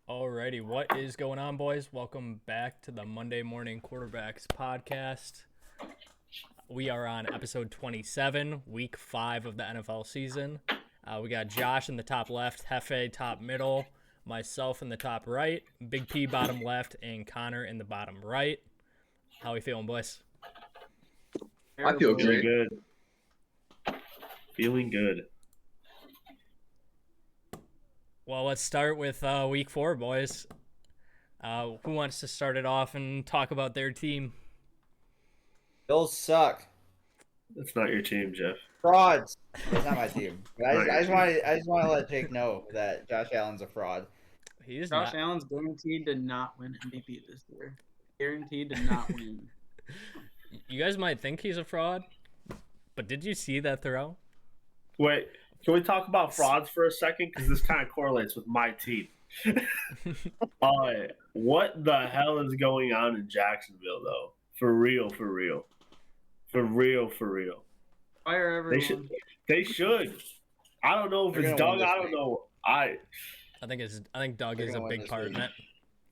Alrighty, what is going on, boys? Welcome back to the Monday Morning Quarterbacks podcast. We are on episode 27, week 5 of the NFL season. We got Josh in the top left, Hefe top middle, myself in the top right, Big P bottom left, and Connor in the bottom right. How we feeling, boys? I feel Feeling great. good. Feeling good. Well, let's start with week 4, boys. Who wants to start it off and talk about their team? Bills suck. That's not your team, Jeff. Frauds. That's not my team. But Not your I just team. want to let Jake know that Josh Allen's a fraud. He is Josh not. Allen's guaranteed to not win MVP this year. Guaranteed to not win. You guys might think he's a fraud, but did you see that throw? Wait, can we talk about frauds for a second? Because this kind of correlates with my team. What the hell is going on in Jacksonville, though? For real, for real. For real, for real. Fire everyone. They should. I don't know if They're it's gonna win Doug. this I don't week. know. I think Doug They're is a gonna win big this part in week.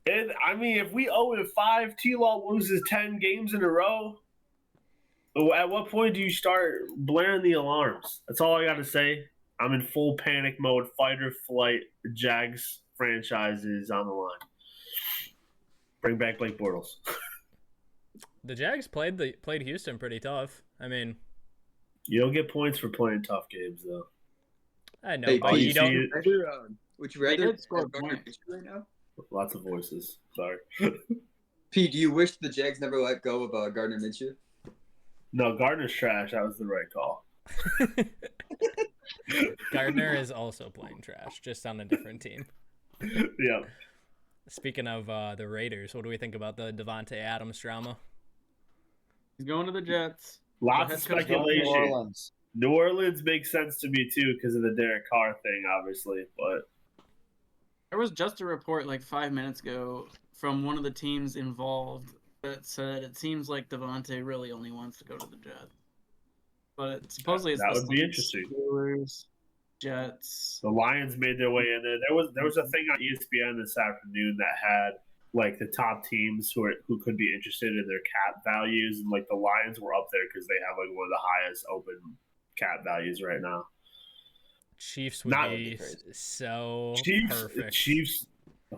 it. And I mean, if we 0-5, T-Law loses 10 games in a row, at what point do you start blaring the alarms? That's all I got to say. I'm in full panic mode, fight or flight. The Jags franchise is on the line. Bring back Blake Bortles. The Jags played Houston pretty tough. I mean, You don't get points for playing tough games, though. I know, Hey, but Pete, you don't. you- Would you They rather did score have Gardner points. Minshew right now? Lots of voices. Sorry. Pete, do you wish the Jags never let go of Gardner Minshew? No, Gardner's trash. That was the right call. Gardner is also playing trash, just on a different team. Yeah. Speaking of the Raiders, what do we think about the Devontae Adams drama? He's going to the Jets. Lots of The head coach Go to New speculation. Orleans. New Orleans makes sense to me, too, because of the Derek Carr thing, obviously. But There was just a report like 5 minutes ago from one of the teams involved that said it seems like Devontae really only wants to go to the Jets. But supposedly it's That the would be Saints, interesting. Steelers, Jets. the Lions made their way in there. There was a thing on ESPN this afternoon that had like the top teams who could be interested in their cap values, and like the Lions were up there because they have like one of the highest open cap values right now. Chiefs would Not- be so perfect. Chiefs.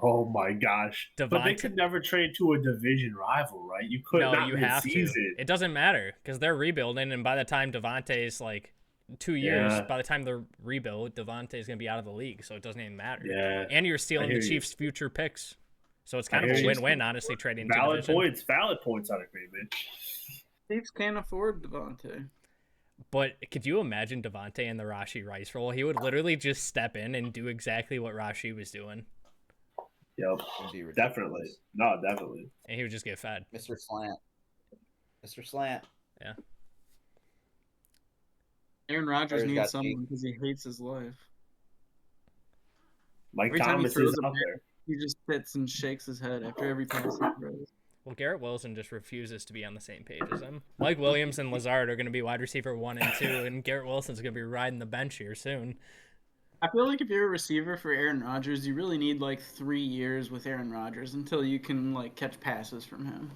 Oh my gosh! But they Devontae- could never trade to a division rival, right? You could No, not you have to. mid-season. It doesn't matter because they're rebuilding, and by the time Devontae's like 2 years, Yeah. by the time they're rebuilt, Devontae's gonna be out of the league, so it doesn't even matter. Yeah, And you're stealing I the hear you. Chiefs' future picks, so it's I kind of hear a you. win-win, honestly, trading to valid division. points. Valid points. I agree, man. Chiefs can't afford Devontae. But could you imagine Devontae in the Rashi Rice role? He would literally just step in and do exactly what Rashi was doing, Yep, It'd be ridiculous. definitely. No, definitely. and he would just get fed. Mr. Slant. Mr. Slant. Aaron Rodgers Bears needs got someone because he hates his life. Mike Every time he Thomas throws is a up there. He just sits and shakes his head after every pass he throws. Well, Garrett Wilson just refuses to be on the same page as him. Mike Williams and Lazard are going to be wide receiver 1 and 2, and Garrett Wilson's going to be riding the bench here soon. I feel like if you're a receiver for Aaron Rodgers, you really need like 3 years with Aaron Rodgers until you can like catch passes from him.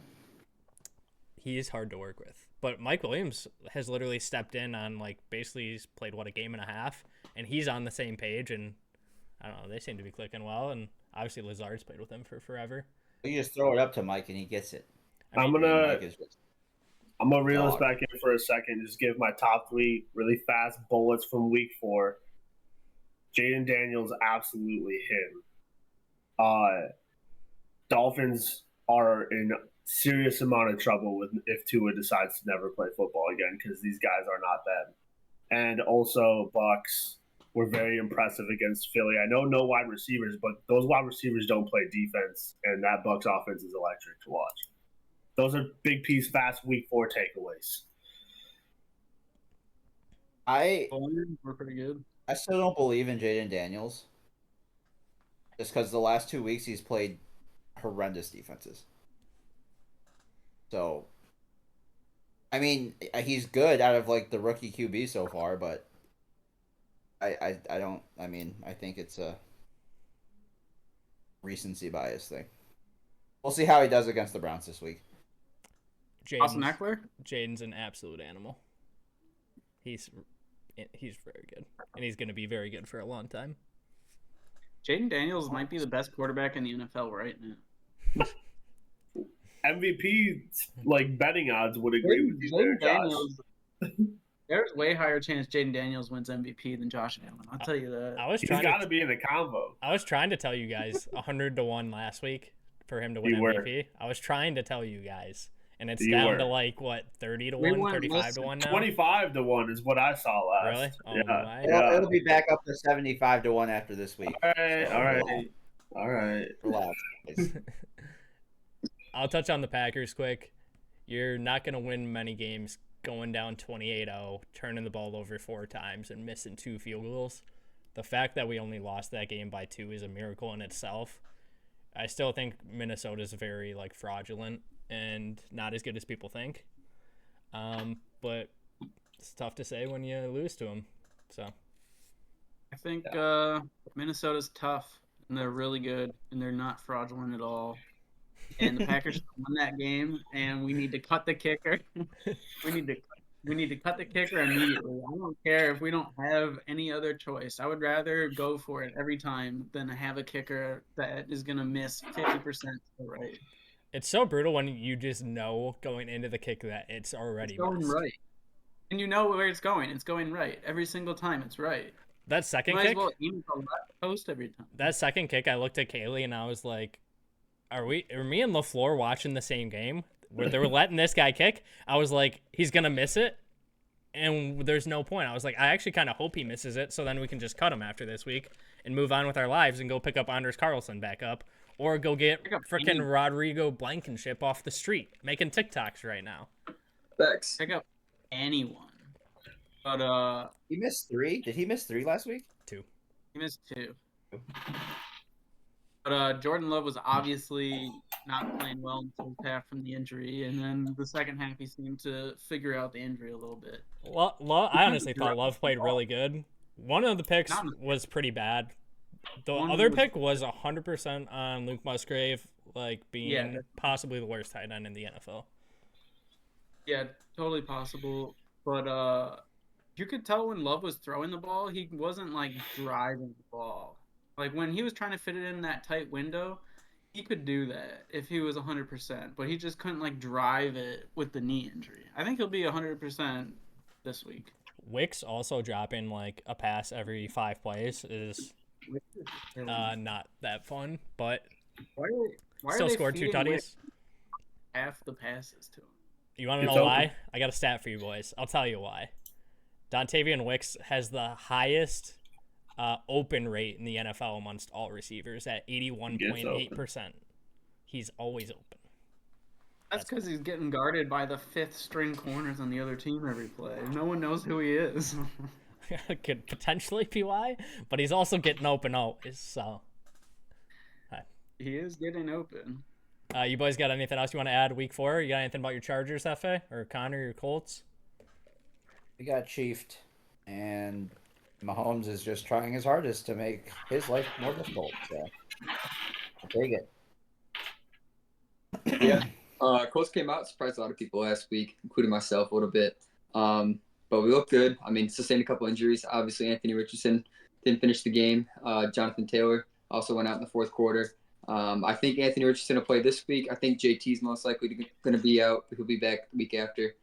He is hard to work with. But Mike Williams has literally stepped in on, like, basically he's played, a game and a half, and he's on the same page, and I don't know, they seem to be clicking well, and obviously Lazard's played with him for forever. You just throw it up to Mike and he gets it. I mean, Mike is just I'm gonna reel this Dog. back in for a second. Just give my top 3 really fast bullets from Week 4. Jaden Daniels, absolutely him. Dolphins are in serious amount of trouble with if Tua decides to never play football again because these guys are not them. And also Bucks were very impressive against Philly. I know no wide receivers, but those wide receivers don't play defense, and that Bucks offense is electric to watch. Those are big piece, fast Week 4 takeaways. I We're pretty good. still don't believe in Jaden Daniels. Just because the last 2 weeks he's played horrendous defenses. So, I mean, he's good out of like the rookie QB so far, but I don't. I mean, I think it's a recency bias thing. We'll see how he does against the Browns this week. Austin Eckler? Jaden's an absolute animal. He's very good, and he's going to be very good for a long time. Jaden Daniels might be the best quarterback in the NFL right now. MVP like betting odds would agree with you there, Josh. There's way higher chance Jaden Daniels wins MVP than Josh Allen. I'll tell you that. He's got to be in the combo. I was trying to tell you guys 100-1 last week for him to win MVP. I was trying to tell you guys, and it's down to like what 30-1, 35-1 now. 25-1 is what I saw last. Really? Oh, yeah. It'll be back up to 75-1 after this week. All right. Relax, guys. I'll touch on the Packers quick. You're not going to win many games going down 28-0, turning the ball over 4 times, and missing 2 field goals. The fact that we only lost that game by 2 is a miracle in itself. I still think Minnesota's very fraudulent and not as good as people think. But it's tough to say when you lose to them. So I think Minnesota's tough, and they're really good, and they're not fraudulent at all. And the Packers won that game, and we need to cut the kicker. we need to cut the kicker immediately. I don't care if we don't have any other choice. I would rather go for it every time than have a kicker that is going to miss 50% right. It's so brutal when you just know going into the kick that it's already going missed. Right. And you know where it's going. It's going right. Every single time it's right. That second Might kick? as well aim at the left post every time. That second kick, I looked at Kaylee and I was like, Are me and LaFleur watching the same game where they were letting this guy kick? I was like, he's going to miss it, and there's no point. I was like, I actually kind of hope he misses it so then we can just cut him after this week and move on with our lives and go pick up Anders Carlson back up or go get freaking Rodrigo Blankenship off the street making TikToks right now. Thanks. Pick up anyone. But he missed 3? Did he miss 3 last week? 2. He missed 2. But Jordan Love was obviously not playing well in the first half from the injury, and then the second half he seemed to figure out the injury a little bit. I honestly thought Love played really good. One of the picks was pretty bad. The other pick was 100% on Luke Musgrave, being possibly the worst tight end in the NFL. Yeah, totally possible. But you could tell when Love was throwing the ball, he wasn't driving the ball. When he was trying to fit it in that tight window, he could do that if he was 100%, but he just couldn't drive it with the knee injury. I think he'll be 100% this week. Wicks also dropping a pass every 5 plays is not that fun, but why still scored 2 tutties. Half the passes to him. You want to know why? I got a stat for you boys. I'll tell you why. Dontavian Wicks has the highest open rate in the NFL amongst all receivers at 81.8%. He's always open. That's because he's getting guarded by the 5th string corners on the other team every play. No one knows who he is. Could potentially be why, but he's also getting open always. So he is getting open. You boys got anything else you want to add week 4? You got anything about your Chargers, Hefe, or Connor, your Colts? We got chiefed, and Mahomes is just trying his hardest to make his life more difficult. So I'll take it. Yeah. Colts came out, surprised a lot of people last week, including myself a little bit. But we look good. I mean, sustained a couple injuries. Obviously, Anthony Richardson didn't finish the game. Jonathan Taylor also went out in the 4th quarter. I think Anthony Richardson will play this week. I think JT's most likely going to be out. He'll be back the week after.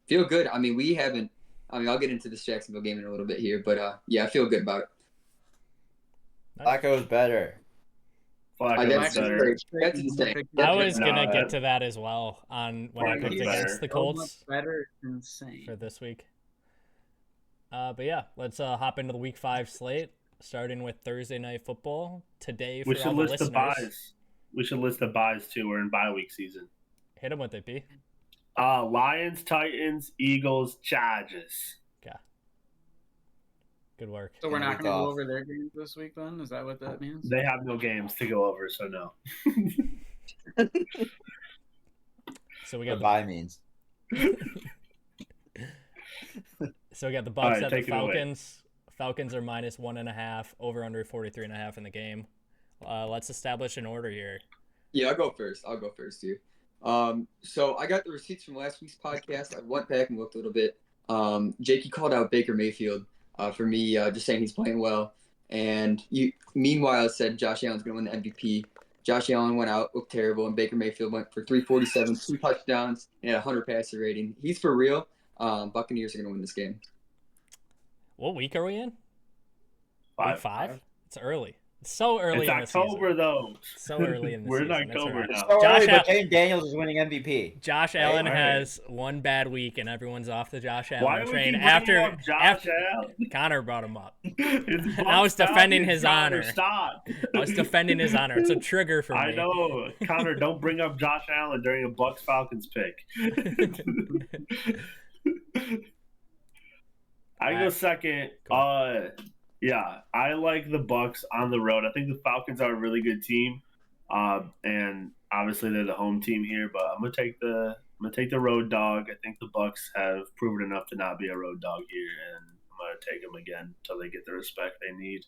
Feel good. I mean, I'll get into this Jacksonville game in a little bit here, but I feel good about it. Flacco's better. That's insane. I was gonna get to that as well on when I picked against the Colts. So much better, insane for this week. But yeah, let's hop into the Week 5 slate, starting with Thursday Night Football today. For we should all the list listeners. the buys. We should list the buys too. We're in bye week season. Hit them with it, B. Lions, Titans, Eagles, Chargers. Yeah. Good work. So we're not going to go over their games this week then? Is that what that means? They have no games to go over, so no. So we got bye means. So we got the Bucks right, at the take it away. Falcons. Falcons are -1.5, over under 43.5 in the game. Let's establish an order here. Yeah, I'll go first here. So I got the receipts from last week's podcast. I went back and looked a little bit. Jakey called out Baker Mayfield for me, just saying he's playing well. And meanwhile, said Josh Allen's going to win the MVP. Josh Allen went out, looked terrible, and Baker Mayfield went for 347, 2 touchdowns, and had a 100 passer rating. He's for real. Buccaneers are going to win this game. What week are we in? 5. Week 5? It's early. It's so early in the season. It's October, though. It's so early in the We're season. in October now. So Josh early, but Jaden Daniels is winning MVP. Josh Allen Right. has one bad week, and everyone's off the Josh Allen Why would train. you bring After up Josh Allen? Connor brought him up. It's I was Bucks defending Falcons, his Connor, honor. Stop. I was defending his honor. It's a trigger for me. I know. Connor, don't bring up Josh Allen during a Bucks Falcons pick. I go second. Yeah, I like the Bucks on the road. I think the Falcons are a really good team, and obviously they're the home team here. But I'm gonna take the road dog. I think the Bucks have proven enough to not be a road dog here, and I'm gonna take them again until they get the respect they need.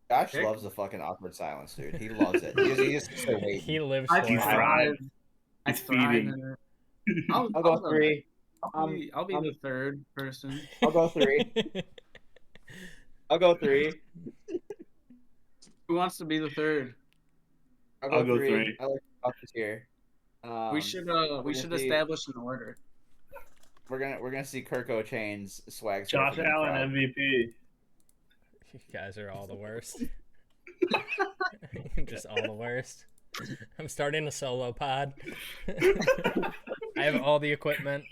Josh loves the fucking awkward silence, dude. He loves it. He just so waiting. He lives I for He's it. thrive. I He's thrive feeding. in it. I'll go 3. I'll be the third person. I'll go 3. I'll go 3. Who wants to be the third? I'll go 3. I like the Bucks here. We should see- establish an order. We're gonna see Kirko Chain's swag. Josh surfing in the Allen crowd. MVP. You guys are all the worst. Just all the worst. I'm starting a solo pod. I have all the equipment.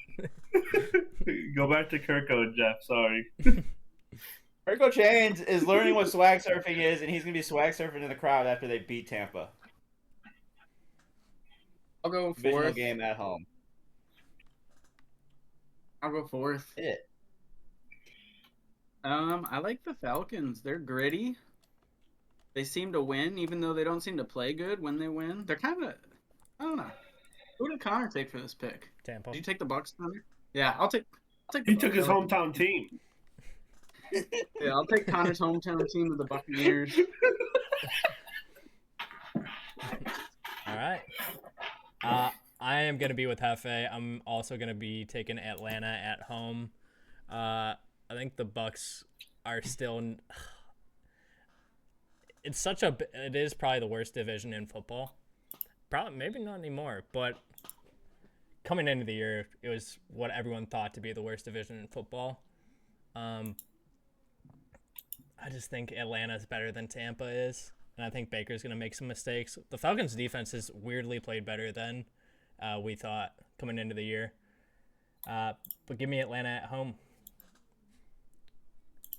Go back to Kirko, Jeff. Sorry. Kirko Chains is learning what swag surfing is, and he's gonna be swag surfing in the crowd after they beat Tampa. I'll go Divisional fourth. game at home. I'll go fourth. Hit it. I like the Falcons. They're gritty. They seem to win, even though they don't seem to play good when they win. They're kind of, I don't know. Who did Connor take for this pick? Tampa. Did you take the Bucks, Connor? Yeah, I'll take. The He Bucks. took his hometown team. Yeah, I'll take Connor's hometown team of the Buccaneers. All right. I am going to be with Hefe. I'm also going to be taking Atlanta at home. I think the Bucks are still. It is probably the worst division in football. Probably maybe not anymore, but coming into the year, it was what everyone thought to be the worst division in football. I just think Atlanta's better than Tampa is, and I think Baker's going to make some mistakes. The Falcons' defense has weirdly played better than we thought coming into the year. But give me Atlanta at home.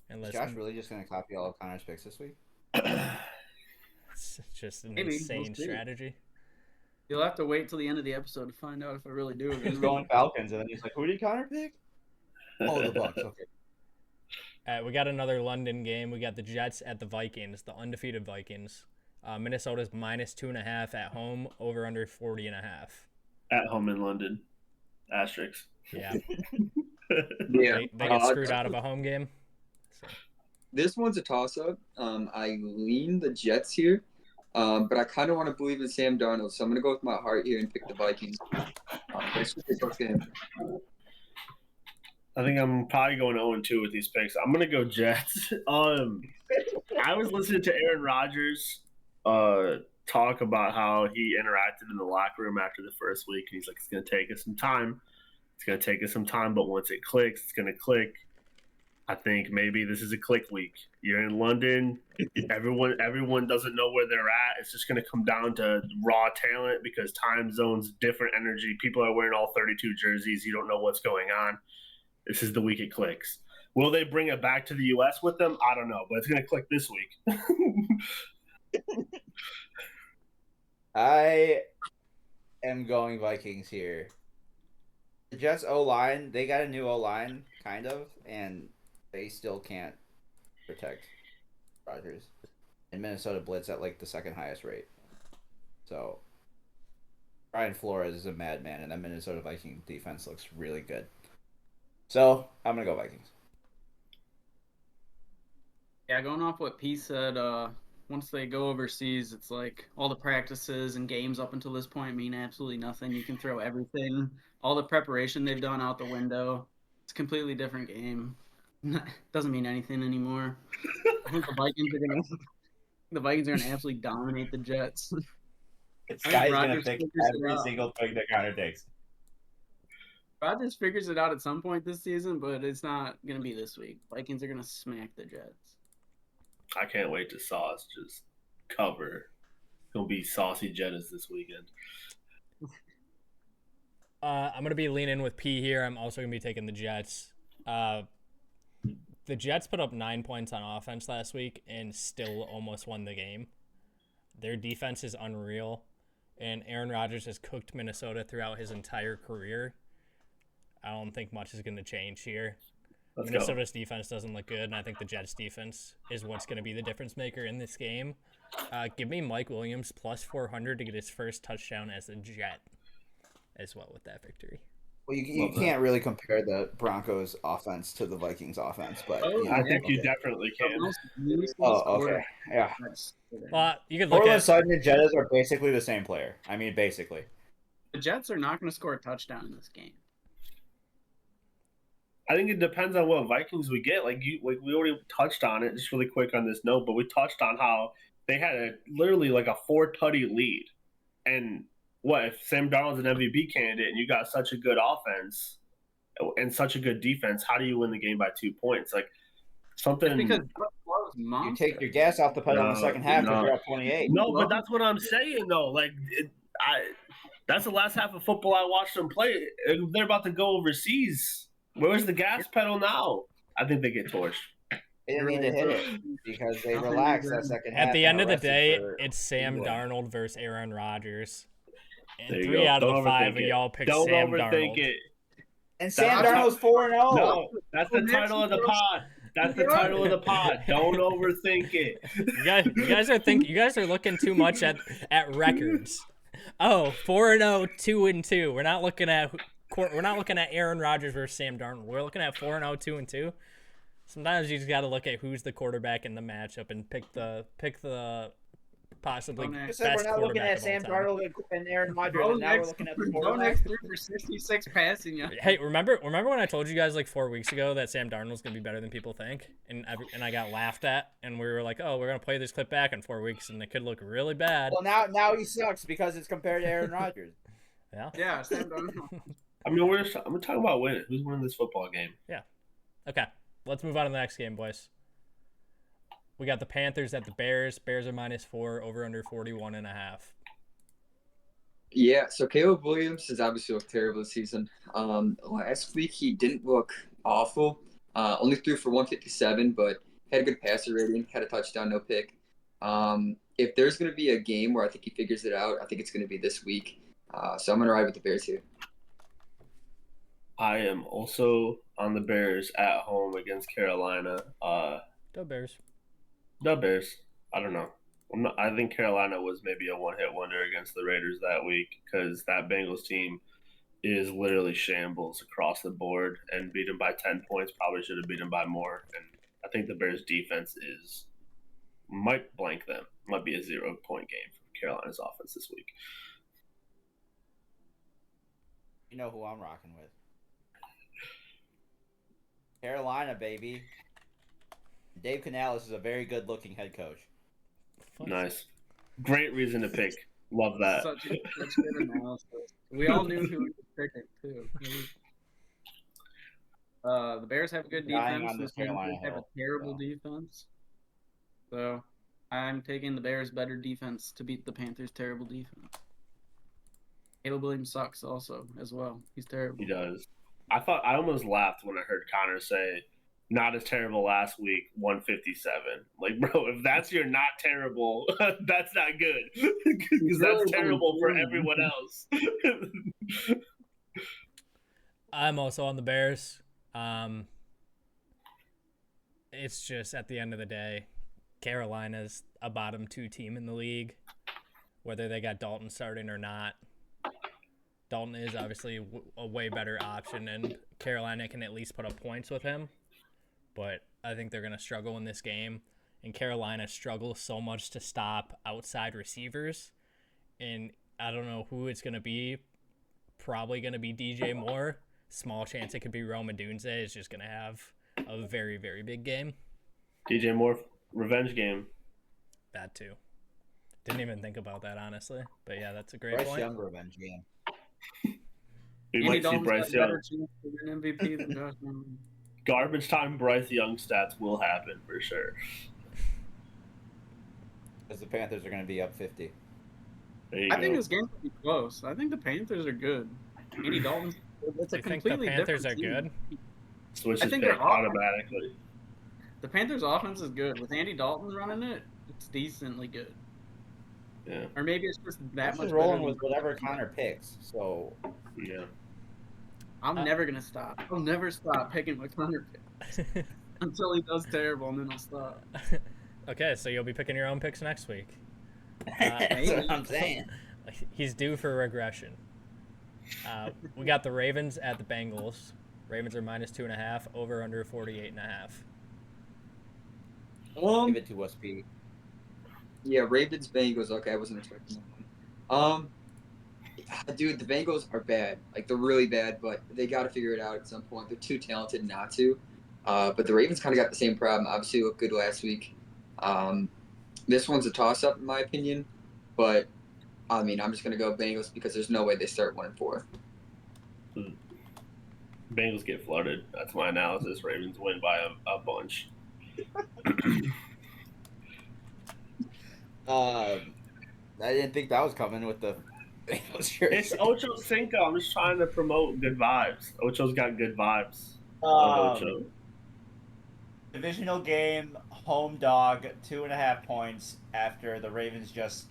And Is Josh really just gonna copy all of Connor's picks this week? It's just an Maybe. insane We'll see. strategy. You'll have to wait till the end of the episode to find out if I really do. He's going Falcons, and then he's like, "Who did Connor pick?" Oh, the Bucks. Okay. We got another London game. We got the Jets at the Vikings, the undefeated Vikings. Minnesota's -2.5 at home, over under 40.5. At home in London. Asterisks. Yeah. Yeah. They get screwed out of a home game. So. This one's a toss-up. I lean the Jets here, but I kind of want to believe in Sam Darnold, so I'm going to go with my heart here and pick the Vikings. It's a good game. I think I'm probably going 0-2 with these picks. I'm gonna go Jets. I was listening to Aaron Rodgers talk about how he interacted in the locker room after the first week, and he's like, "It's gonna take us some time. It's gonna take us some time, but once it clicks, it's gonna click." I think maybe this is a click week. You're in London. Everyone doesn't know where they're at. It's just gonna come down to raw talent because time zones, different energy. People are wearing all 32 jerseys. You don't know what's going on. This is the week it clicks. Will they bring it back to the U.S. with them? I don't know, but it's going to click this week. I am going Vikings here. The Jets O-line, they got a new O-line, kind of, and they still can't protect Rodgers. And Minnesota blitz at like the second highest rate. So Brian Flores is a madman, and that Minnesota Viking defense looks really good. So I'm gonna go Vikings. Yeah, going off what P said, once they go overseas, it's like all the practices and games up until this point mean absolutely nothing. You can throw everything, all the preparation they've done out the window. It's a completely different game. Doesn't mean anything anymore. I think the Vikings are gonna absolutely dominate the Jets. This I think guy's gonna Rodgers pick figures it every out. single thing that Connor takes. Rodgers figures it out at some point this season, but it's not gonna be this week. Vikings are gonna smack the Jets. I can't wait to Sauce just cover. Gonna be saucy Jettas this weekend. I'm gonna be leaning with P here. I'm also gonna be taking the Jets. The Jets put up 9 points on offense last week and still almost won the game. Their defense is unreal, and Aaron Rodgers has cooked Minnesota throughout his entire career. I don't think much is going to change here. Minnesota's defense doesn't look good, and I think the Jets' defense is what's going to be the difference maker in this game. Give me Mike Williams plus 400 to get his first touchdown as a Jet as well with that victory. Well, you can't really compare the Broncos' offense to the Vikings' offense, but I think you definitely can. Oh, okay, yeah. Well, you could look Portland at Sutton and Jettas are basically the same player. I mean, basically. The Jets are not going to score a touchdown in this game. I think it depends on what Vikings we get. Like we already touched on it just really quick on this note, but we touched on how they had literally like a 4-tutty lead, and what if Sam Darnold's an MVP candidate and you got such a good offense and such a good defense? How do you win the game by 2 points? Like something. Because you take your gas off the pedal in the second half because you're up 28. No, but that's what I'm saying though. Like that's the last half of football I watched them play. They're about to go overseas. Where's the gas pedal now? I think they get torched. They didn't need to hit it because they relaxed that second half. At the end of the day, it's Sam Darnold versus Aaron Rodgers. And 3 out of the 5 of y'all picked Sam Darnold. Don't overthink it. And Sam Darnold's 4-0. No, that's the title of the pod. That's the title of the pod. Don't overthink it. You guys are looking too much at records. Oh, 4-0, 2-2. We're not looking at Aaron Rodgers versus Sam Darnold. We're looking at 4-0, 2-2. Sometimes you just got to look at who's the quarterback in the matchup and pick the possibly best we're not looking at quarterback Sam of all time. Darnold and Aaron Rodgers, and now we're looking at the quarterback. For 66 passing yards. Hey, remember when I told you guys like 4 weeks ago that Sam Darnold's gonna be better than people think, and I got laughed at, and we were like, oh, we're gonna play this clip back in 4 weeks, and it could look really bad. Well, now he sucks because it's compared to Aaron Rodgers. Yeah, Sam Darnold. I mean, we're talking about winning. Who's winning this football game? Yeah. Okay, let's move on to the next game, boys. We got the Panthers at the Bears. Bears are -4, over under 41.5. Yeah, so Caleb Williams has obviously looked terrible this season. Last week he didn't look awful. Only threw for 157, but had a good passer rating, had a touchdown, no pick. If there's going to be a game where I think he figures it out, I think it's going to be this week. So I'm going to ride with the Bears here. I am also on the Bears at home against Carolina. Go Bears. The Bears. I don't know. I think Carolina was maybe a one-hit wonder against the Raiders that week because that Bengals team is literally shambles across the board, and beat them by 10 points. Probably should have beat them by more. And I think the Bears' defense might blank them. Might be a 0-point game for Carolina's offense this week. You know who I'm rocking with. Carolina, baby. Dave Canales is a very good-looking head coach. Nice. Great reason to pick. Love that. Such good analysis. We all knew who we could pick it, too. The Bears have a good defense. The Panthers have a terrible defense. So I'm taking the Bears' better defense to beat the Panthers' terrible defense. Caleb Williams sucks also as well. He's terrible. He does. I almost laughed when I heard Connor say, not as terrible last week, 157. Like, bro, if that's your not terrible, that's not good. Because that's terrible for everyone else. I'm also on the Bears. It's just at the end of the day, Carolina's a bottom 2 team in the league, whether they got Dalton starting or not. Dalton is obviously a way better option, and Carolina can at least put up points with him. But I think they're going to struggle in this game. and Carolina struggles so much to stop outside receivers. And I don't know who it's going to be. Probably going to be DJ Moore. Small chance it could be Rome Odunze. Is just going to have a very, very big game. DJ Moore revenge game. That too. Didn't even think about that, honestly. But yeah, that's a great Bryce point. Young revenge game. We Andy might see Dalton's Bryce got a better Young. chance to win MVP than Josh Allen. Garbage time Bryce Young stats will happen for sure. Because the Panthers are going to be up 50. There you I go. think this game will be close. I think the Panthers are good. Andy Dalton's. It's a You think the completely Panthers are different team. good? Switch I his think pick they're awesome. automatically. The Panthers' offense is good. With Andy Dalton running it, it's decently good. Yeah. Or maybe it's just that This much is better rolling than- with whatever Connor picks. So Yeah. I'm never gonna stop. I'll never stop picking what Connor picks until he does terrible, and then I'll stop. Okay, so you'll be picking your own picks next week. that's what I'm saying. He's due for regression. We got the Ravens at the Bengals. Ravens are -2.5, over under 48.5. Give it to us, Pete. Yeah, Ravens Bengals. Okay, I wasn't expecting that one. Dude, the Bengals are bad. Like they're really bad, but they got to figure it out at some point. They're too talented not to. But the Ravens kind of got the same problem. Obviously, looked good last week. This one's a toss-up in my opinion, but I mean, I'm just gonna go Bengals because there's no way they start 1-4. Bengals get flooded. That's my analysis. Ravens win by a bunch. I didn't think that was coming with the Bengals jersey. It's Ocho Cinco. I'm just trying to promote good vibes. Ocho's got good vibes. Love Ocho. Divisional game, home dog, 2.5 points after the Ravens just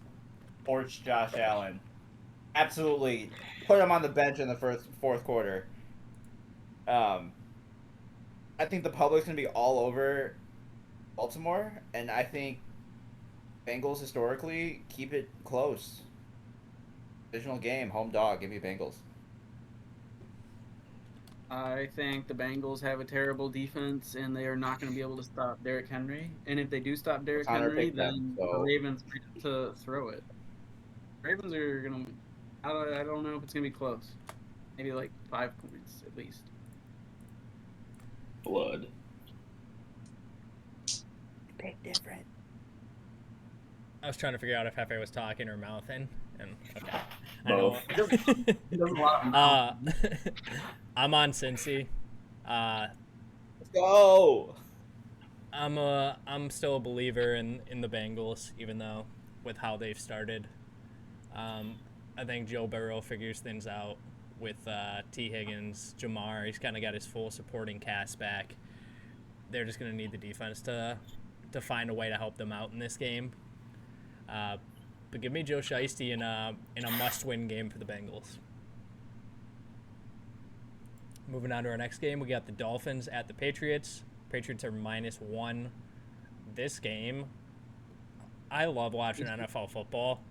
torched Josh Allen. Absolutely. Put him on the bench in the fourth quarter. I think the public's going to be all over Baltimore, and I think Bengals historically keep it close. Divisional game, home dog, give me Bengals. I think the Bengals have a terrible defense, and they are not going to be able to stop Derrick Henry. And if they do stop Derrick Connor Henry, picked them, then so- the Ravens might have to throw it. Ravens are going to. I don't know if it's going to be close. Maybe like 5 points at least. Blood. Big different. I was trying to figure out if Hefe was talking or mouthing, and okay. I know. Both. He does a lot of I'm on Cincy. Let's go! I'm still a believer in the Bengals, even though with how they've started. I think Joe Burrow figures things out with T. Higgins, Jamar. He's kind of got his full supporting cast back. They're just going to need the defense to find a way to help them out in this game. But give me Joe Shiesty in a must-win game for the Bengals. Moving on to our next game, we got the Dolphins at the Patriots. Patriots are -1. This game, I love watching NFL football,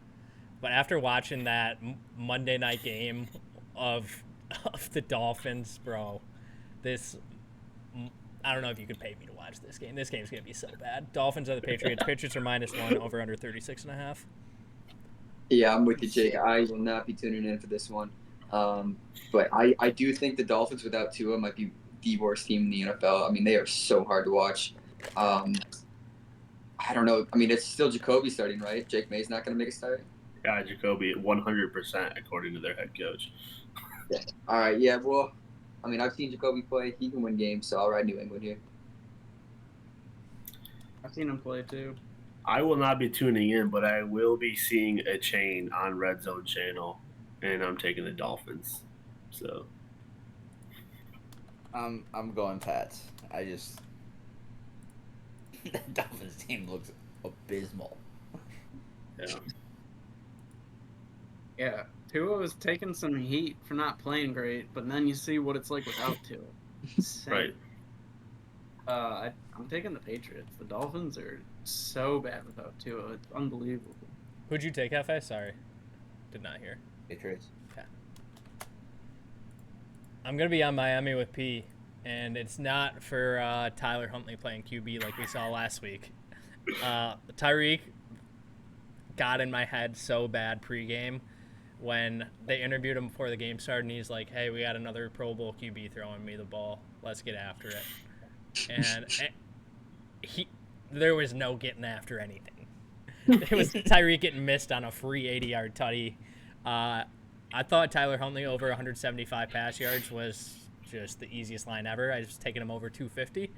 but after watching that Monday night game of the Dolphins, bro, I don't know if you could pay me to watch this game. This game's gonna be so bad. Dolphins are the Patriots. Patriots are -1, over under 36.5. Yeah, I'm with you, Jake. I will not be tuning in for this one. But I do think the Dolphins without Tua might be the worst team in the NFL. I mean, they are so hard to watch. I don't know. I mean, it's still Jacoby starting, right? Jake May's not going to make a start? Yeah, Jacoby 100% according to their head coach. Yeah. All right, yeah, well, I mean, I've seen Jacoby play. He can win games, so I'll ride New England here. I've seen him play too. I will not be tuning in, but I will be seeing a chain on Red Zone channel, and I'm taking the Dolphins. So I'm going Pats. I just the Dolphins team looks abysmal. yeah, Yeah, Tua was taking some heat for not playing great, but then you see what it's like without Tua. Insane. right. I'm taking the Patriots. The Dolphins are so bad without Tua. It's unbelievable. Who'd you take, Hefe? Sorry, did not hear. Patriots. I'm going to be on Miami with P, and it's not for Tyler Huntley playing QB like we saw last week. Tyreek got in my head so bad pregame when they interviewed him before the game started, and he's like, "Hey, we got another Pro Bowl QB throwing me the ball. Let's get after it." And there was no getting after anything. It was Tyreek getting missed on a free 80-yard tutty. I thought Tyler Huntley over 175 pass yards was just the easiest line ever. I was taking him over 250.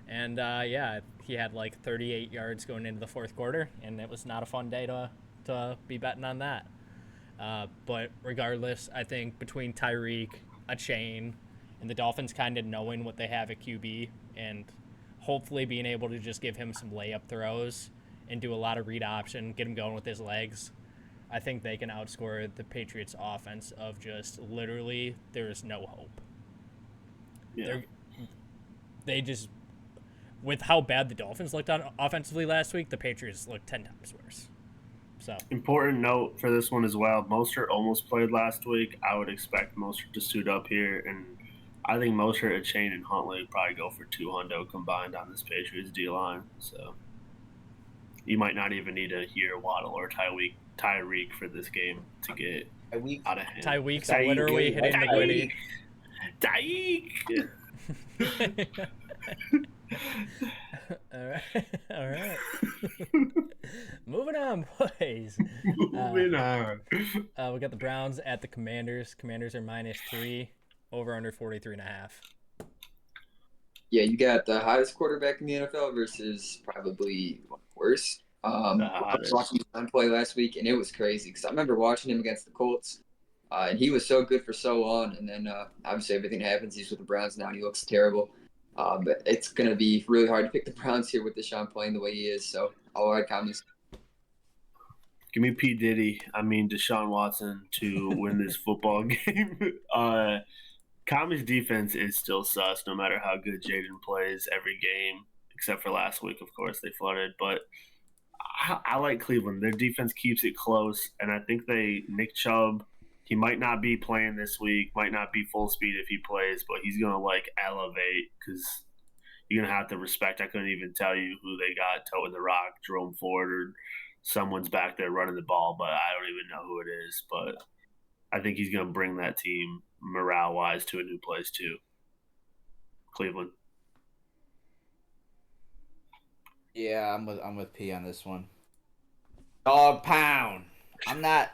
And, he had like 38 yards going into the fourth quarter, and it was not a fun day to be betting on that. But regardless, I think between Tyreek, a chain, and the Dolphins kind of knowing what they have at QB and hopefully being able to just give him some layup throws and do a lot of read option, get him going with his legs, I think they can outscore the Patriots' offense of just literally there is no hope. Yeah. They just, with how bad the Dolphins looked on offensively last week, the Patriots looked 10 times worse. So Important note for this one as well. Mostert almost played last week. I would expect Mostert to suit up here, and I think Mostert, Chain, and Huntley would probably go for 200 combined on this Patriots D line. So you might not even need to hear Waddle or Tyreek for this game to get out of hand. Tyreek's literally hitting the Gwitty. Tyreek. All right. Moving on, boys. Moving on. We got the Browns at the Commanders. Commanders are -3, over under 43.5. Yeah, you got the hottest quarterback in the NFL versus probably one worse. I was watching him play last week, and it was crazy because I remember watching him against the Colts, and he was so good for so long. And then obviously everything happens. He's with the Browns now, and he looks terrible. But it's going to be really hard to pick the Browns here with Deshaun playing the way he is. So I'll ride Commies. Give me Deshaun Watson to win this football game. Commies' defense is still sus, no matter how good Jaden plays every game, except for last week, of course, they flooded. But I like Cleveland. Their defense keeps it close, and I think Nick Chubb, he might not be playing this week, might not be full speed if he plays, but he's going to, elevate because you're going to have to respect. I couldn't even tell you who they got toting the rock, Jerome Ford, or someone's back there running the ball, but I don't even know who it is. But I think he's going to bring that team morale-wise to a new place too. Cleveland. Yeah, I'm with P on this one. Dog pound. I'm not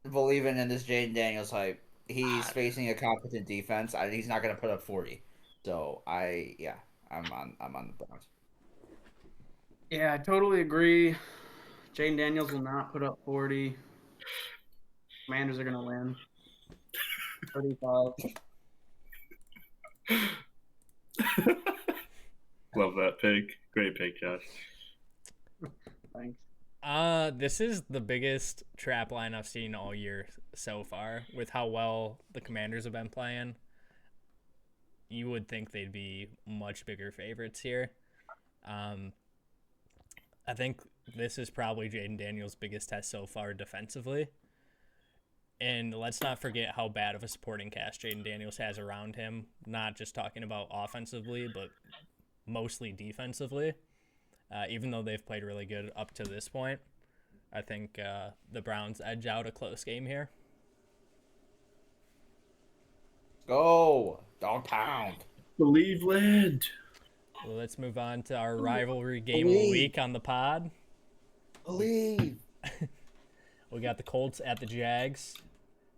believing in this Jaden Daniels hype. He's facing a competent defense. He's not going to put up 40. So I'm on the Browns. Yeah, I totally agree. Jaden Daniels will not put up 40. Commanders are going to win. 35. Love that pick. Great pick, Josh. Thanks. This is the biggest trap line I've seen all year so far with how well the Commanders have been playing. You would think they'd be much bigger favorites here. I think this is probably Jaden Daniels' biggest test so far defensively. And let's not forget how bad of a supporting cast Jaden Daniels has around him, not just talking about offensively, but mostly defensively. Even though they've played really good up to this point, I think the Browns edge out a close game here. Go, dog pound. Cleveland. Well, let's move on to our rivalry game of the week on the pod. Believe. We got the Colts at the Jags.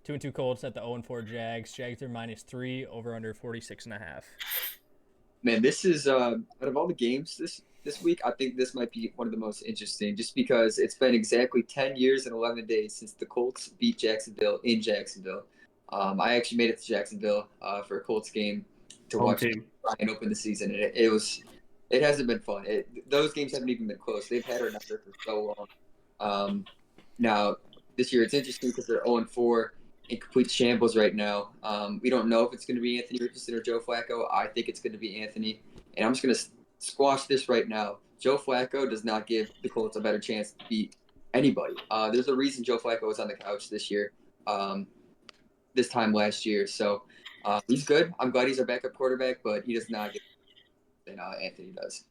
2-2 Colts at the 0-4 Jags. Jags are -3, over under 46.5. Man, this is out of all the games this week, I think this might be one of the most interesting, just because it's been exactly 10 years and 11 days since the Colts beat Jacksonville in Jacksonville. I actually made it to Jacksonville for a Colts game to watch Ryan open the season, and it hasn't been fun. Those games haven't even been close. They've had our number for so long. Now this year it's interesting because they're 0-4 in complete shambles right now. We don't know if it's going to be Anthony Richardson or Joe Flacco. I think it's going to be Anthony, and I'm just going to squash this right now. Joe Flacco does not give the Colts a better chance to beat anybody. There's a reason Joe Flacco was on the couch this year, this time last year. So he's good. I'm glad he's our backup quarterback, but he does not get than Anthony does.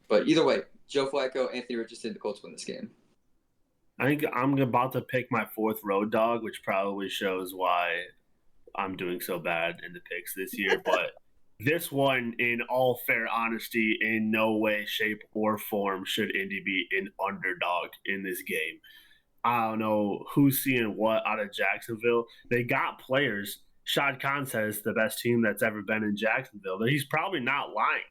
But either way, Joe Flacco, Anthony Richardson, the Colts win this game. I think I'm about to pick my fourth road dog, which probably shows why I'm doing so bad in the picks this year. But this one, in all fair honesty, in no way, shape, or form should Indy be an underdog in this game. I don't know who's seeing what out of Jacksonville. They got players. Shad Khan says the best team that's ever been in Jacksonville. He's probably not lying.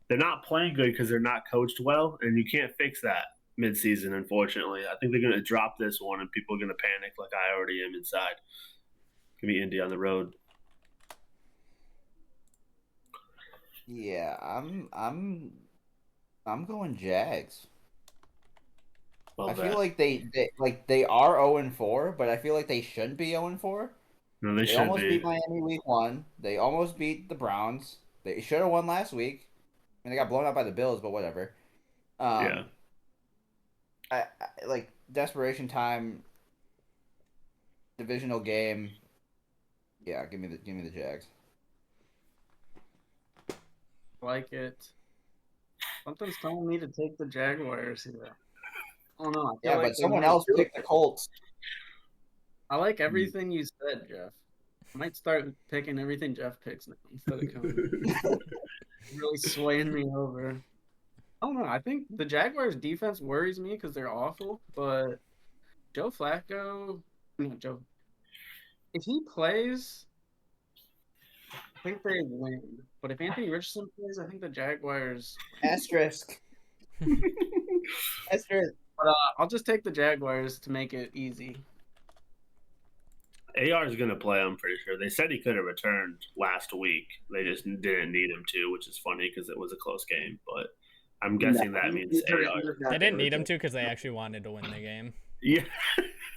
They're not playing good because they're not coached well, and you can't fix that midseason, unfortunately. I think they're going to drop this one, and people are going to panic like I already am inside. Give me Indy on the road. Yeah, I'm going Jags. I feel like they are 0-4, but I feel like they shouldn't be 0-4. No, they They should almost be. beat Miami week 1. They almost beat the Browns. They should have won last week. I mean, they got blown out by the Bills, but whatever. Yeah. I like desperation time. Divisional game. Yeah, give me the Jags. Like it. Something's telling me to take the Jaguars here. Oh no! I feel Yeah, like but someone else picked the Colts. I like everything you said, Jeff. I might start picking everything Jeff picks now instead of coming. Really swaying me over. I don't know. I think the Jaguars' defense worries me because they're awful. But Joe Flacco, if he plays, I think they win. But if Anthony Richardson plays, I think the Jaguars. Asterisk. Asterisk. But I'll just take the Jaguars to make it easy. AR is going to play, I'm pretty sure. They said he could have returned last week. They just didn't need him to, which is funny because it was a close game. But I'm guessing that means AR. They didn't need him to because they actually wanted to win the game. Yeah.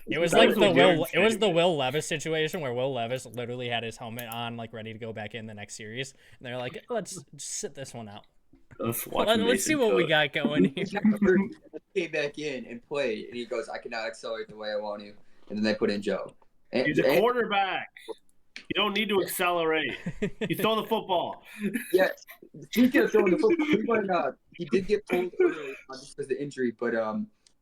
It was like the Will Levis situation where Will Levis literally had his helmet on, like ready to go back in the next series, and they're like, "Let's just sit this one out. Let's see what we got going here." Came back in and played, and he goes, "I cannot accelerate the way I want to," and then they put in Joe. He's a quarterback. You don't need to accelerate. You throw the football. Yeah, speaking of throwing the football, he did get pulled early just because of the injury, but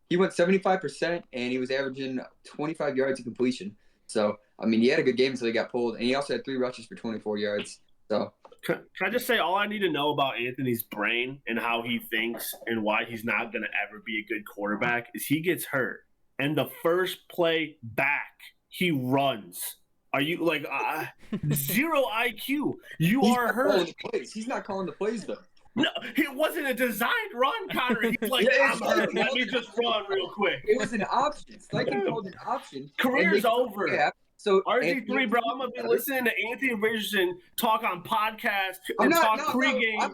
he went 75%, and he was averaging 25 yards of completion. So, I mean, he had a good game until he got pulled, and he also had 3 rushes for 24 yards. So, Can I just say all I need to know about Anthony's brain and how he thinks and why he's not going to ever be a good quarterback is he gets hurt, and the first play back, he runs. Are you like 0 IQ? You are hurt. He's not calling the plays, though. No, it wasn't a designed run, Connor. He's like, Yeah, I'm hurt. Let me just run real quick. It was an option. Steichen called an option. Career's over. Yeah. So RG3, bro, I'm gonna be listening to Anthony Richardson talk on podcast and talk pregame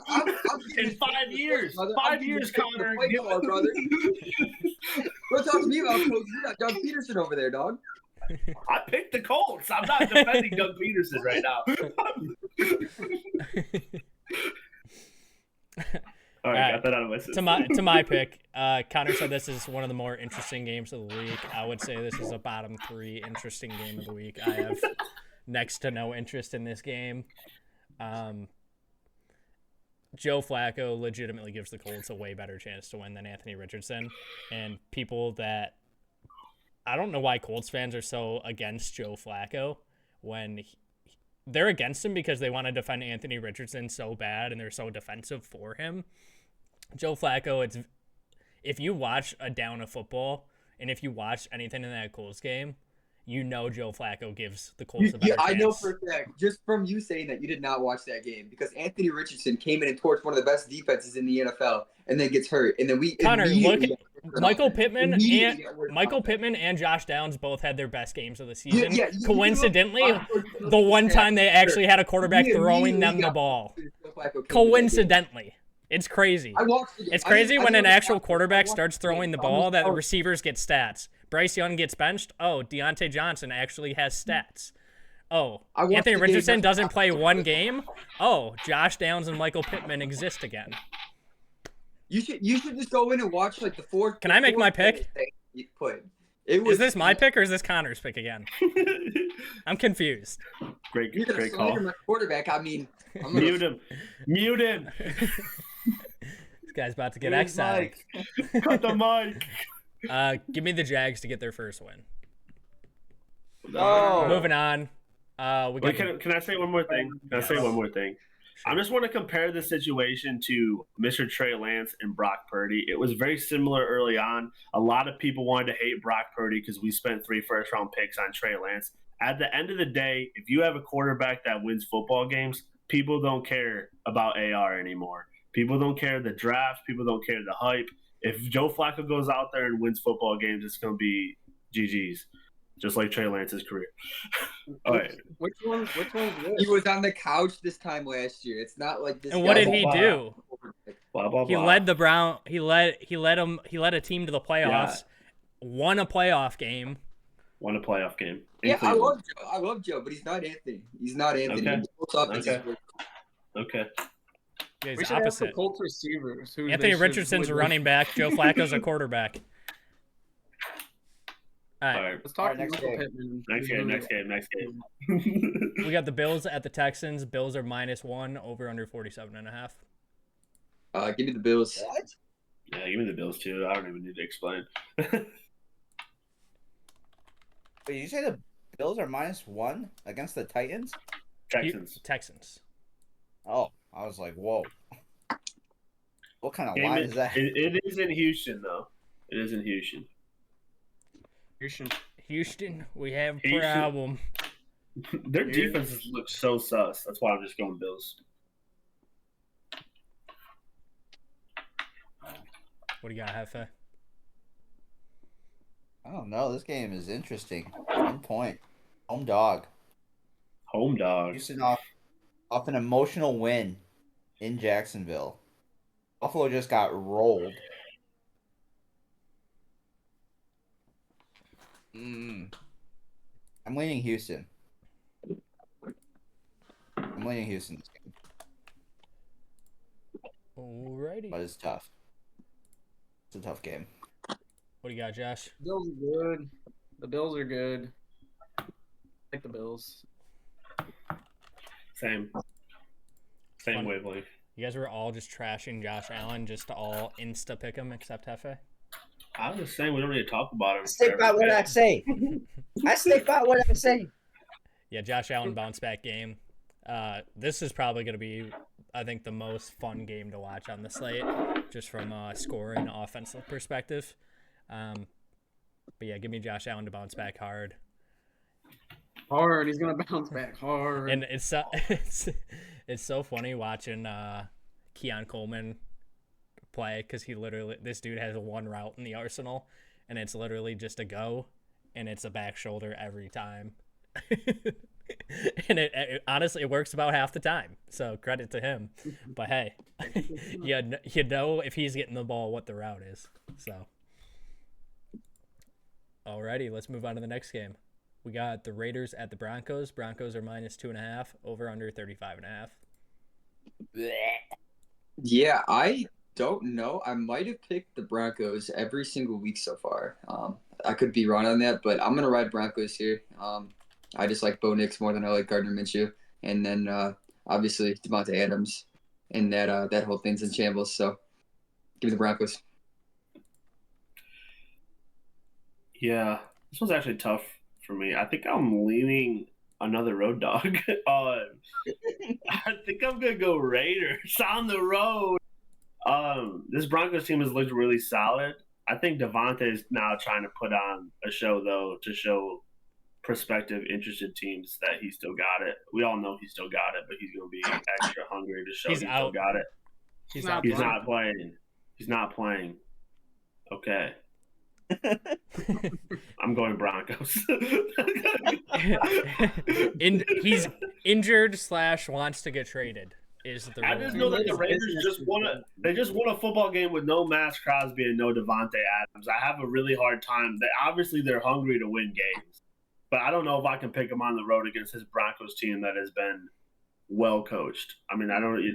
in 5 years. 5 years, Connor. Brother. Don't talk to me about coach. You got Doug Peterson over there, dog. I picked the Colts. I'm not defending Doug Peterson right now. All right, got that out of my system. To my pick, Connor said this is one of the more interesting games of the week. I would say this is a bottom 3 interesting game of the week. I have next to no interest in this game. Joe Flacco legitimately gives the Colts a way better chance to win than Anthony Richardson. And people that I don't know why Colts fans are so against Joe Flacco when they're against him because they want to defend Anthony Richardson so bad and they're so defensive for him. Joe Flacco, if you watch a down of football and if you watch anything in that Colts game, you know Joe Flacco gives the Colts a better chance. I know for a fact, just from you saying that, you did not watch that game because Anthony Richardson came in and torched one of the best defenses in the NFL and then gets hurt. And then Connor, look at Michael Pittman and Josh Downs both had their best games of the season. Coincidentally, the one time they actually had a quarterback throwing them the ball. Coincidentally. It's crazy. It's crazy when an actual quarterback starts throwing the ball that the receivers get stats. Bryce Young gets benched. Oh, Deontay Johnson actually has stats. Oh, Anthony Richardson doesn't play one game. Oh, Josh Downs and Michael Pittman exist again. You should just go in and watch like the 4. Can I make my pick? Is this my pick or is this Connor's pick again? I'm confused. Great call. My quarterback. I mean, Mute him. guy's about to get Where's exiled. Mike? Cut the mic. Give me the Jags to get their first win. Oh. Moving on. We got Wait, can I say one more thing? Can I say one more thing? I just want to compare the situation to Mr. Trey Lance and Brock Purdy. It was very similar early on. A lot of people wanted to hate Brock Purdy because we spent 3 first-round picks on Trey Lance. At the end of the day, if you have a quarterback that wins football games, people don't care about AR anymore. People don't care the draft. People don't care the hype. If Joe Flacco goes out there and wins football games, it's going to be GG's. Just like Trey Lance's career. All right. Which one's He was on the couch this time last year. It's not like this. And what guy- did he do? Blah, blah, He blah. led the Brown. He led a team to the playoffs. Won a playoff game. Won a playoff game. in Yeah, I Cleveland. love Joe. I love Joe, but he's not Anthony. He's not Anthony. Okay. Both offenses Okay. work. Okay. He's We should ask the opposite. Colts receivers. Who Anthony they should Richardson's a avoid. running back. Joe Flacco's a quarterback. All All right. right. Let's talk All right, next Michael game. Pittman. Next game. We got the Bills at the Texans. Bills are -1, over under 47.5. Give me the Bills. What? Yeah, give me the Bills too. I don't even need to explain. Wait, you say the Bills are -1 against the Titans? Texans. Texans. Oh, I was like, whoa. What kind of Game line is- is that? It is in Houston though. It is in Houston. Houston, we have a Houston. problem. Their defenses look so sus. That's why I'm just going Bills. What do you got, Hefe? I don't know. This game is interesting. 1 point. Home dog. Home dog. Houston off an emotional win in Jacksonville. Buffalo just got rolled. I'm leaning Houston. I'm leaning Houston this game, Alrighty. but it's tough. It's a tough game. What do you got, Josh? Bills are good. The Bills are good. I like the Bills. Same Fun. wavelength. You guys were all just trashing Josh Allen just to all insta pick him except Hefe. I was just saying we don't need to talk about him. I stick by what I say. I stick by what I say. Yeah, Josh Allen bounce back game. This is probably going to be, I think, the most fun game to watch on the slate, just from a scoring offensive perspective. But yeah, give me Josh Allen to bounce back hard. Hard. He's gonna bounce back hard. And it's so funny watching Keon Coleman play, because this dude has one route in the arsenal, and it's literally just a go, and it's a back shoulder every time. And it honestly, it works about half the time, so credit to him. But hey, you know if he's getting the ball what the route is. So alrighty, let's move on to the next game. We got the Raiders at the Broncos. Broncos are -2.5, over under 35.5. Yeah, I don't know. I might have picked the Broncos every single week so far. I could be wrong on that, but I'm gonna ride Broncos here. I just like Bo Nix more than I like Gardner Minshew, and then obviously Devontae Adams, and that whole thing's in shambles. So give me the Broncos. Yeah, this one's actually tough for me. I think I'm leaning another road dog. I think I'm gonna go Raiders on the road. This Broncos team has looked really solid. I think Devontae is now trying to put on a show, though, to show prospective interested teams that he still got it. We all know he still got it, but he's going to be extra hungry to show He's he out. still got it. He's not He's playing. not playing. He's not playing. Okay. I'm going Broncos. He's injured / wants to get traded. Is the I rule. just know that the Raiders just won a football game with no Max Crosby and no Devontae Adams. I have a really hard time. Obviously they're hungry to win games, but I don't know if I can pick them on the road against this Broncos team that has been well coached. I mean,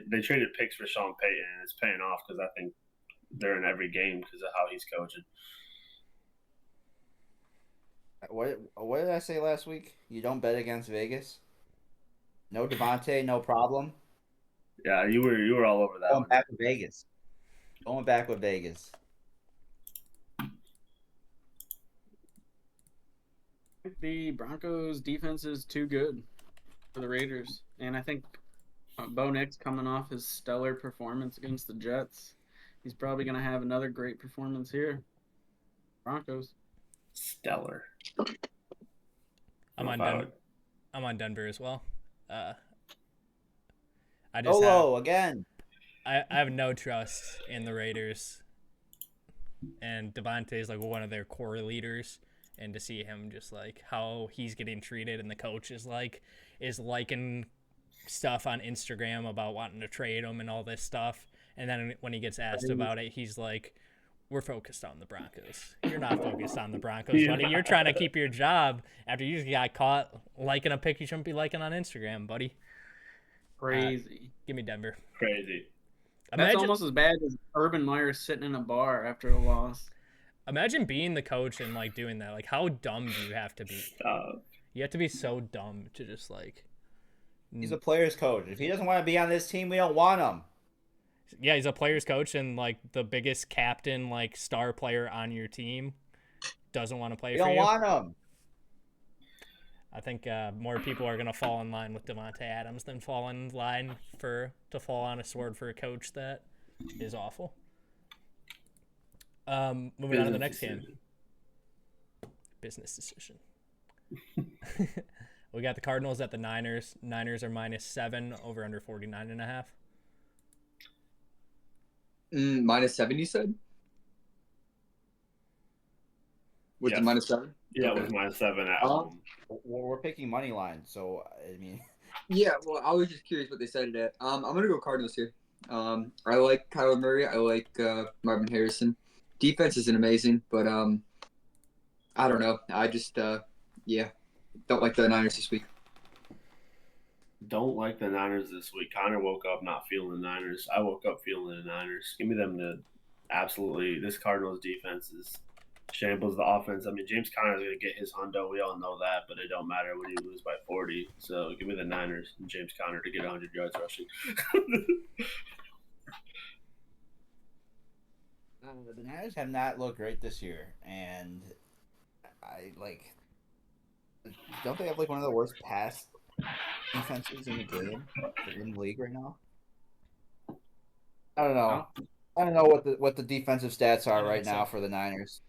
they traded picks for Sean Payton, and it's paying off because I think they're in every game because of how he's coaching. What did I say last week? You don't bet against Vegas? No Devontae, no problem. Yeah, you were all over that Going one. back to Vegas. Going back with Vegas. The Broncos defense is too good for the Raiders, and I think Bo Nix coming off his stellar performance against the Jets, he's probably going to have another great performance here. Broncos. Stellar. I'm on Denver as well. Again. I have no trust in the Raiders, and Devontae is like one of their core leaders. And to see him just like how he's getting treated, and the coach is liking stuff on Instagram about wanting to trade him and all this stuff. And then when he gets asked about it, he's like, "We're focused on the Broncos. You're not focused on the Broncos, buddy. You're trying to keep your job after you just got caught liking a pic you shouldn't be liking on Instagram, buddy." Crazy. Give me Denver. Crazy. That's almost as bad as Urban Meyer sitting in a bar after a loss. Imagine being the coach and like doing that. Like, how dumb do you have to be? You have to be so dumb to just like. He's a player's coach. If he doesn't want to be on this team, we don't want him. Yeah, he's a player's coach, and like the biggest captain, like star player on your team, doesn't want to play for you. We don't want him. I think more people are gonna fall in line with Devontae Adams than fall in line to fall on a sword for a coach that is awful. Moving on to the next game. Business decision. We got the Cardinals at the Niners. Niners are -7 over under 49.5. -7, you said? Was it -7? Yeah, it was -7 at home. We're picking money line, so I mean. Yeah, well, I was just curious what they said it at. I'm gonna go Cardinals here. I like Kyler Murray. I like Marvin Harrison. Defense isn't amazing, but I don't know. I just don't like the Niners this week. Don't like the Niners this week. Connor woke up not feeling the Niners. I woke up feeling the Niners. Give me them to absolutely. This Cardinals defense is shambles the offense. I mean, James Conner's going to get his hundo. We all know that, but it don't matter when you lose by 40. So give me the Niners and James Conner to get 100 yards rushing. The Niners have not looked great this year, and don't they have like one of the worst pass defenses in the game in the league right now? I don't know. I don't know what the defensive stats are right now for the Niners.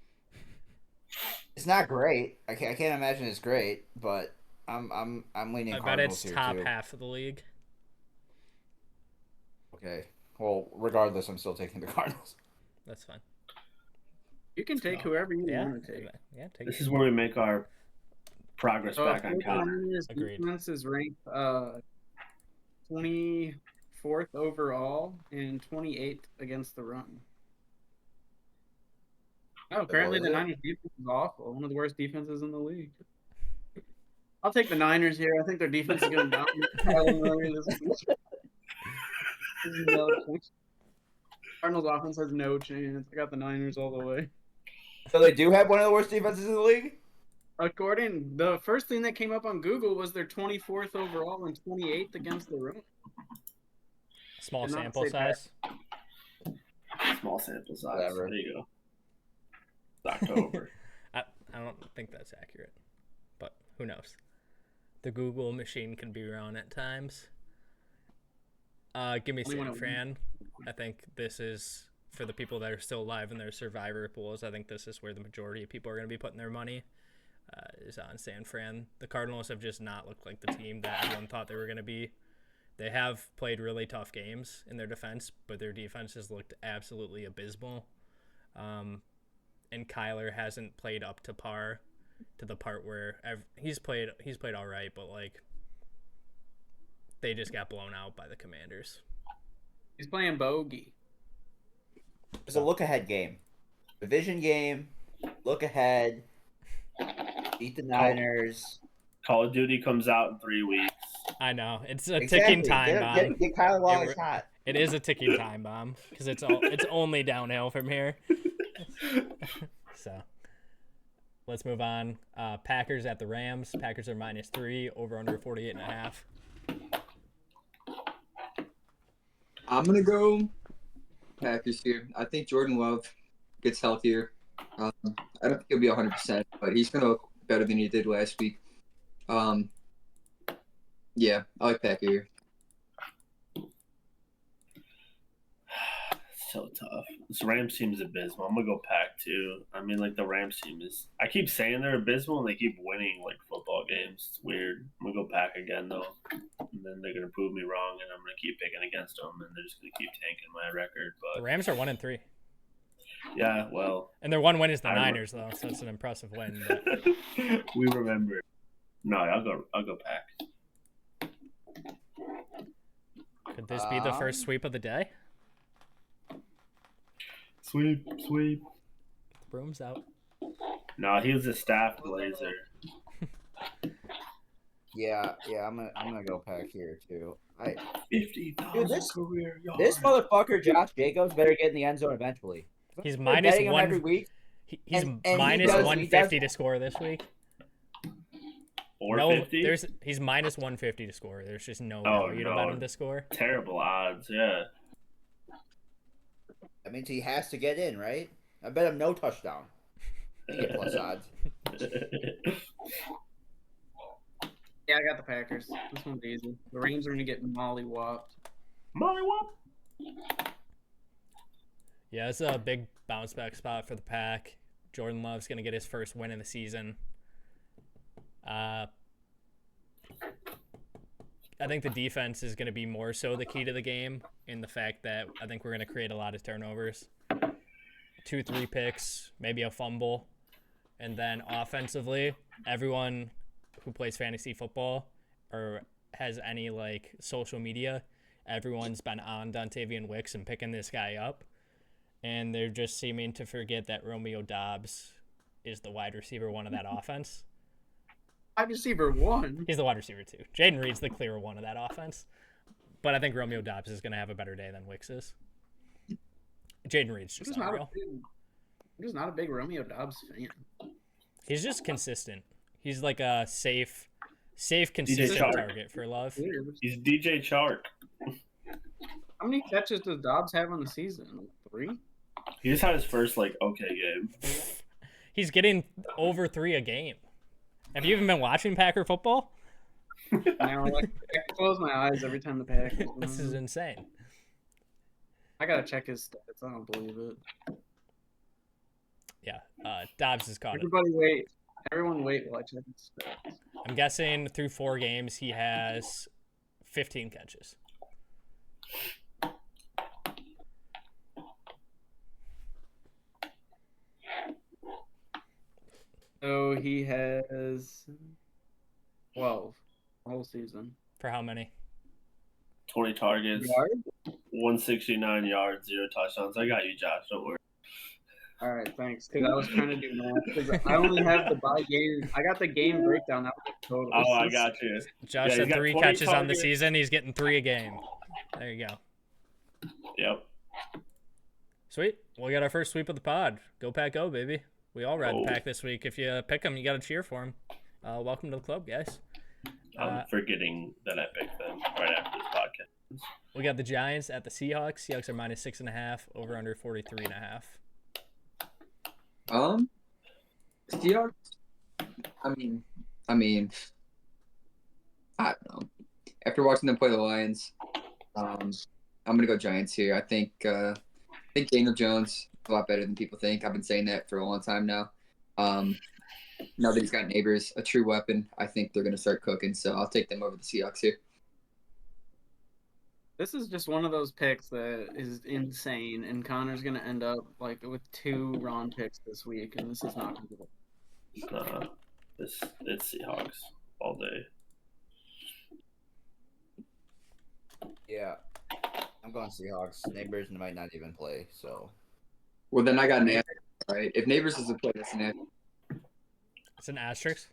It's not great. I can't imagine it's great, but I'm leaning Cardinals here too. I bet it's top half of the league. Okay. Well, regardless, I'm still taking the Cardinals. That's fine. You can take whoever you want to take. Yeah, take This is where we make our progress back on Connor. Agreed. Defense is ranked 24th overall and 28th against the run. Oh, apparently the Niners defense is awful. One of the worst defenses in the league. I'll take the Niners here. I think their defense is going to dominate Kyler Murray this week. Cardinals offense has no chance. I got the Niners all the way. So they do have one of the worst defenses in the league? The first thing that came up on Google was their 24th overall and 28th against the run. Small sample size. Small sample size. Whatever. There you go. It's October. I don't think that's accurate, but who knows? The Google machine can be wrong at times. Give me San Fran. I think this is, for the people that are still alive in their survivor pools, I think this is where the majority of people are going to be putting their money, is on San Fran. The Cardinals have just not looked like the team that everyone thought they were going to be. They have played really tough games in their defense, but their defense has looked absolutely abysmal. And Kyler hasn't played up to par, to the part where he's played all right, but like they just got blown out by the Commanders. He's playing bogey. It's a look-ahead game. Division game, look ahead, beat the Niners. Call of Duty comes out in 3 weeks. I know. It's a ticking time bomb. Get Kyle Long a shot. It is a ticking time bomb because it's only downhill from here. So let's move on. Packers at the Rams. Packers are -3, over under 48.5. I'm gonna go Packers here. I think Jordan Love gets healthier. I don't think he'll be 100%, but he's going to look better than he did last week. Yeah, I like Packer here. So tough. This Rams team is abysmal. I'm gonna go Pack too. I mean, like the Rams team is. I keep saying they're abysmal, and they keep winning like football games. It's weird. I'm gonna go Pack again though, and then they're gonna prove me wrong, and I'm gonna keep picking against them, and they're just gonna keep tanking my record. The But Rams are 1-3, yeah, well, and their one win is the I Niners though, so it's an impressive win. But we remember. No, I'll go Pack. could this be the first sweep of the day? Sweep. Get the brooms out. No, he was a staff blazer. Yeah, I'm gonna go Pack here too. 50,000 Dude, career yards. This motherfucker, Josh Jacobs, better get in the end zone eventually. He's We're minus betting him every one. week. He's And he minus does- he 150 does- to score this week. 450? No, he's minus 150 to score. There's just no Oh, value to no. bet him to score. Terrible odds. Yeah. That means he has to get in, right? I bet him no touchdown. He get plus odds. Yeah, I got the Packers. This one's easy. The Rams are going to get molly-whopped. Mollywop. Yeah, it's a big bounce back spot for the Pack. Jordan Love's going to get his first win in the season. I think the defense is going to be more so the key to the game, in the fact that I think we're going to create a lot of turnovers. 2-3 picks, maybe a fumble. And then offensively, everyone who plays fantasy football or has any like social media, everyone's been on Dontavian Wicks and picking this guy up. And they're just seeming to forget that Romeo Doubs is the wide receiver one of that offense. Wide receiver one. He's the wide receiver too. Jaden Reed's the clear one of that offense. But I think Romeo Doubs is going to have a better day than Wicks is. Jaden Reed's just unreal. I'm just not a big Romeo Doubs fan. He's just consistent. He's like a safe, consistent Chark. target for Love. He's DJ Chark. How many catches does Dobbs have on the season? 3? He just had his first okay game. He's getting over 3 a game. Have you even been watching Packer football? Now, I close my eyes every time the Packers. This is insane. I gotta check his stats. I don't believe it. Yeah, Dobbs is caught it. Everyone wait while I check his stats. I'm guessing through 4 games he has 15 catches. So he has 12 the whole season. For how many? 20 targets, Yards? 169 yards, 0 touchdowns. I got you, Josh. Don't worry. All right, thanks. Because I was trying to do math. Because I only have the by game. I got the game breakdown. That was the total. Oh, I got you. Josh Yeah, said he's got 3 20 catches on the targets. season. He's getting 3 a game. There you go. Yep. Sweet. Well, we got our first sweep of the pod. Go Pack, go, baby. We all ride the Oh. Pack this week. If you pick them, you got to cheer for them. Welcome to the club, guys. I'm forgetting that I picked them right after this podcast. We got the Giants at the Seahawks. Seahawks are minus 6.5, over under 43.5. Seahawks. I mean, I don't know. After watching them play the Lions, I'm gonna go Giants here. I think Daniel Jones is a lot better than people think. I've been saying that for a long time now. Now that he's got Neighbors, a true weapon, I think they're gonna start cooking. So I'll take them over the Seahawks here. This is just one of those picks that is insane, and Connor's gonna end up like with 2 wrong picks this week, and this is not gonna be good. It's Seahawks all day. Yeah, I'm going Seahawks. Neighbors might not even play, so. Well, then I got an asterisk, right? If Neighbors is a play, that's an asterisk. It's an asterisk.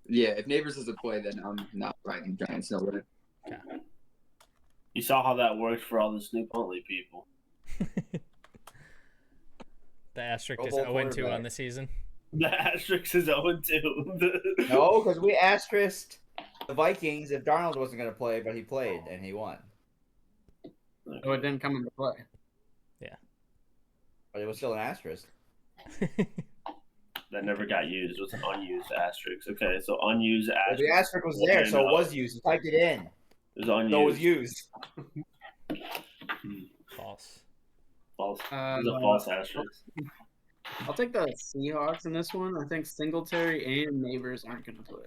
Yeah, if Neighbors is a play, then I'm not riding Giants. No way. Okay. You saw how that worked for all the Snoop Huntley people. The asterisk is Pro 0-2 Bowl on quarterback. the season. The asterisk is 0-2. No, because we asterisked the Vikings if Darnold wasn't going to play, but he played and he won. So it didn't come into play. but it was still an asterisk. That never got used. It was an unused asterisk. Okay, so unused Well, asterisk. the asterisk was there, so it was used. You typed it in. It was unused. So it was used. False. False. It was a false asterisk. I'll take the Seahawks in this one. I think Singletary and Neighbors aren't going to play.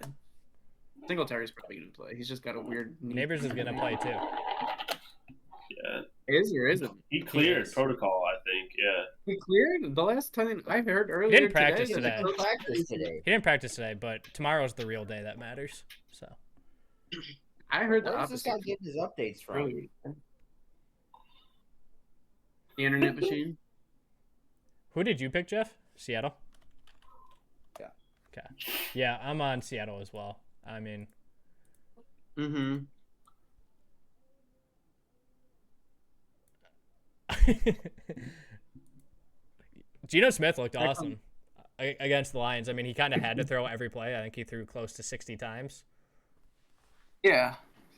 Singletary's probably going to play. He's just got a weird knee. Neighbors is gonna play too. Yeah. Is or isn't? He cleared is. protocol, I think. Yeah. He cleared? The last time I heard earlier He didn't practice today. today. No practice today. He didn't practice today, but tomorrow's the real day that matters. So I heard the Where does this guy opposite. getting his updates from? Earlier. The internet machine. who did you pick, Jeff? Seattle? Yeah. Okay. Yeah, I'm on Seattle as well. I mean, Mm-hmm. Geno Smith looked awesome against the Lions. I mean, he kind of had to throw every play. I think he threw close to 60 times. Yeah.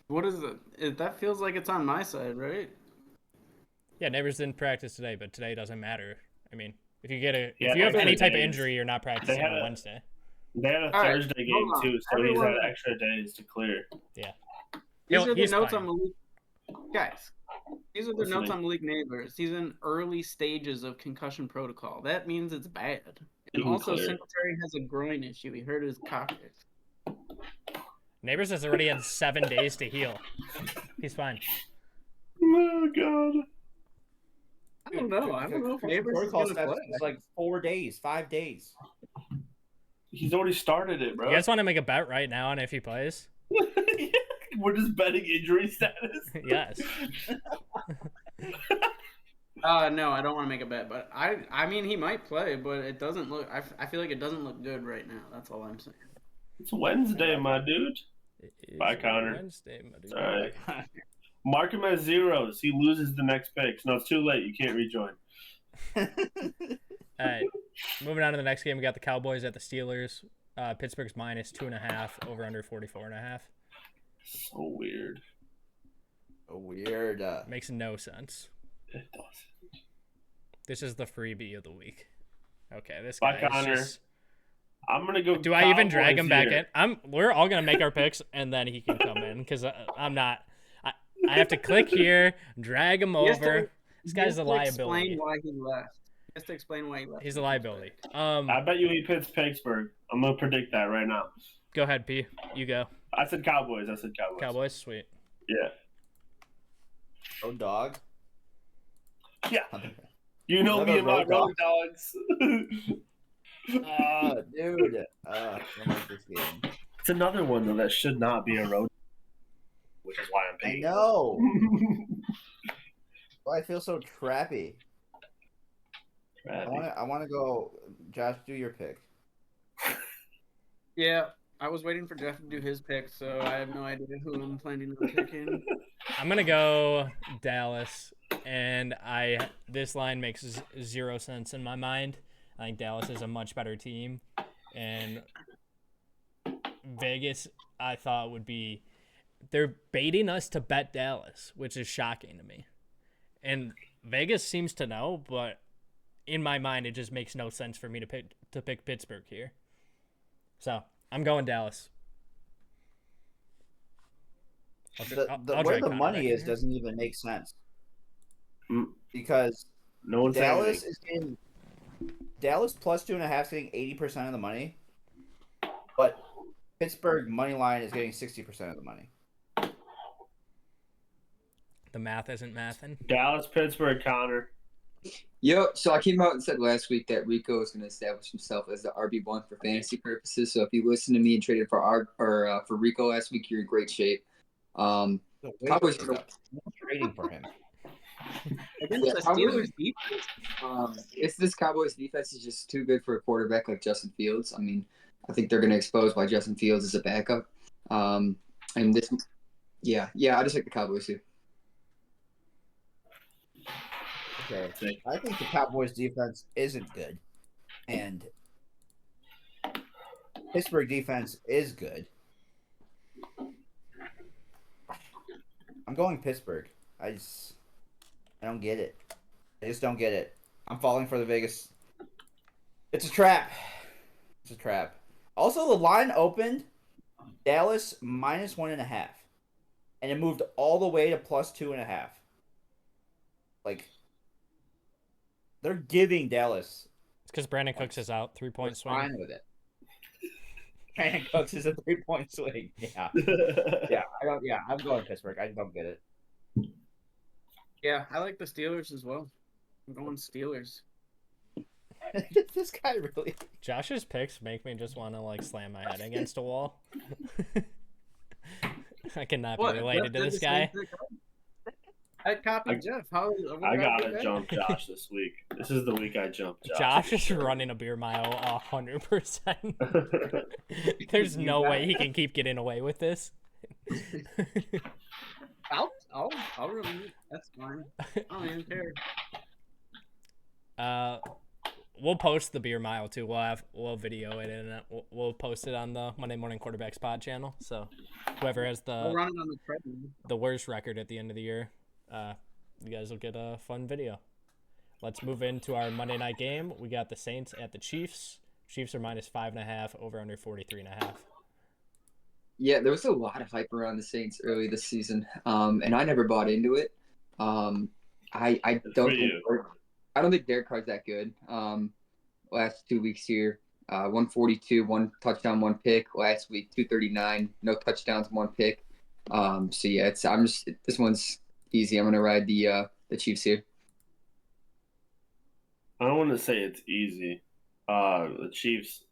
What is it? That feels like it's on my side, right? Yeah, Neighbors didn't practice today, but today doesn't matter. I mean, if you get Yeah, if you have any extra type of days. injury, you're not practicing had on a- Wednesday. They had a All right, Thursday game hold on. too, so he's Everyone- had extra days to clear. These He'll- are the he's notes fine. on Malik. Guys, these are the Listening. notes on Malik Neighbors. He's in early stages of concussion protocol. That means it's bad. He And can also, clear. Singletary has a groin issue. He hurt his coccyx. Neighbors has already had 7 days to heal. He's fine. Oh god. I don't know. I don't know if Neighbors is Protocol going to steps play. is like 4 days, 5 days. He's already started it, bro. You guys want to make a bet right now on if he plays? We're just betting injury status. Yes. No, I don't want to make a bet, but I mean, he might play, but it doesn't look. I feel like it doesn't look good right now. That's all I'm saying. It's Wednesday, my dude. Bye, Connor. Wednesday, my dude. All right. Mark him as zeros. He loses the next pick. No, it's too late. You can't rejoin. All right. Moving on to the next game, we got the Cowboys at the Steelers. Pittsburgh's minus 2.5, over under 44.5. So weird. Weird. Makes no sense. It does. This is the freebie of the week. Okay, this Bye, guy is Connor. just... I'm gonna go. Do I even drag Cowboys him back here. in? We're all gonna make our picks, and then he can come in because I'm not. I have to click here, drag him He has to- over. This guy's he a has to liability. Explain why he left. He has to explain why he left. He's a liability. I bet you he picks Pittsburgh. I'm gonna predict that right now. Go ahead, P. You go. I said Cowboys. Cowboys, sweet. Yeah. Oh, dog. Yeah. You know Another me and my road road dogs. Dude. I don't like this game. It's another one though that should not be a road, which is why I'm I picking. know. Why I feel so trappy. I want to go. Josh, do your pick. Yeah, I was waiting for Jeff to do his pick, so I have no idea who I'm planning on picking. I'm gonna go Dallas, and this line makes 0 sense in my mind. I think Dallas is a much better team, and Vegas I thought would be. They're baiting us to bet Dallas, which is shocking to me. And Vegas seems to know, but in my mind, it just makes no sense for me to pick Pittsburgh here. So I'm going Dallas. Where drag the Connor money back in is here. doesn't even make sense. Mm. Because No one's saying Dallas anything. is getting Dallas plus 2.5 is getting 80% of the money, but Pittsburgh money line is getting 60% of the money. The math isn't mathing. Dallas, Pittsburgh, Connor. Yep. So I came out and said last week that Rico is going to establish himself as the RB1 for fantasy purposes. So if you listen to me and traded for for Rico last week, you're in great shape. So wait, Cowboys- I'm trading for him. Against Yeah, the Cowboys- Steelers defense? If this Cowboys defense is just too good for a quarterback like Justin Fields, I mean, I think they're going to expose why Justin Fields is a backup. And this, yeah, I just like the Cowboys too. Okay. I think the Cowboys defense isn't good, and Pittsburgh defense is good. I'm going Pittsburgh. I don't get it. I just don't get it. I'm falling for the Vegas. It's a trap. It's a trap. Also, the line opened Dallas -1.5, and it moved all the way to +2.5. Like, they're giving Dallas. It's because Brandon Cooks is out. 3-point swing. Fine with it. Brandon Cooks is a 3-point swing. Yeah, I'm going Pittsburgh. I don't get it. Yeah, I like the Steelers as well. I'm going Steelers. This guy really. Josh's picks make me just want to like slam my head against a wall. I cannot be related to this guy. I copied Jeff. I gotta jump Josh this week. This is the week I jump Josh. Josh is running a beer mile 100%. There's no way he can keep getting away with this. I'll run it. That's fine. I don't even care. We'll post the beer mile too. We'll video it and we'll post it on the Monday Morning Quarterbacks pod channel. So whoever has I'll run it on the treadmill. the worst record at the end of the year, you guys will get a fun video. Let's move into our Monday night game. We got the Saints at the Chiefs. Chiefs are -5.5, over under 43.5. Yeah, there was a lot of hype around the Saints early this season, and I never bought into it. I don't think Derek Carr's that good. Last 2 weeks here, 142, 1 touchdown, 1 pick. Last week, 239, no touchdowns, 1 pick. So yeah, this one's easy. I'm gonna ride the Chiefs here. I don't want to say it's easy. The Chiefs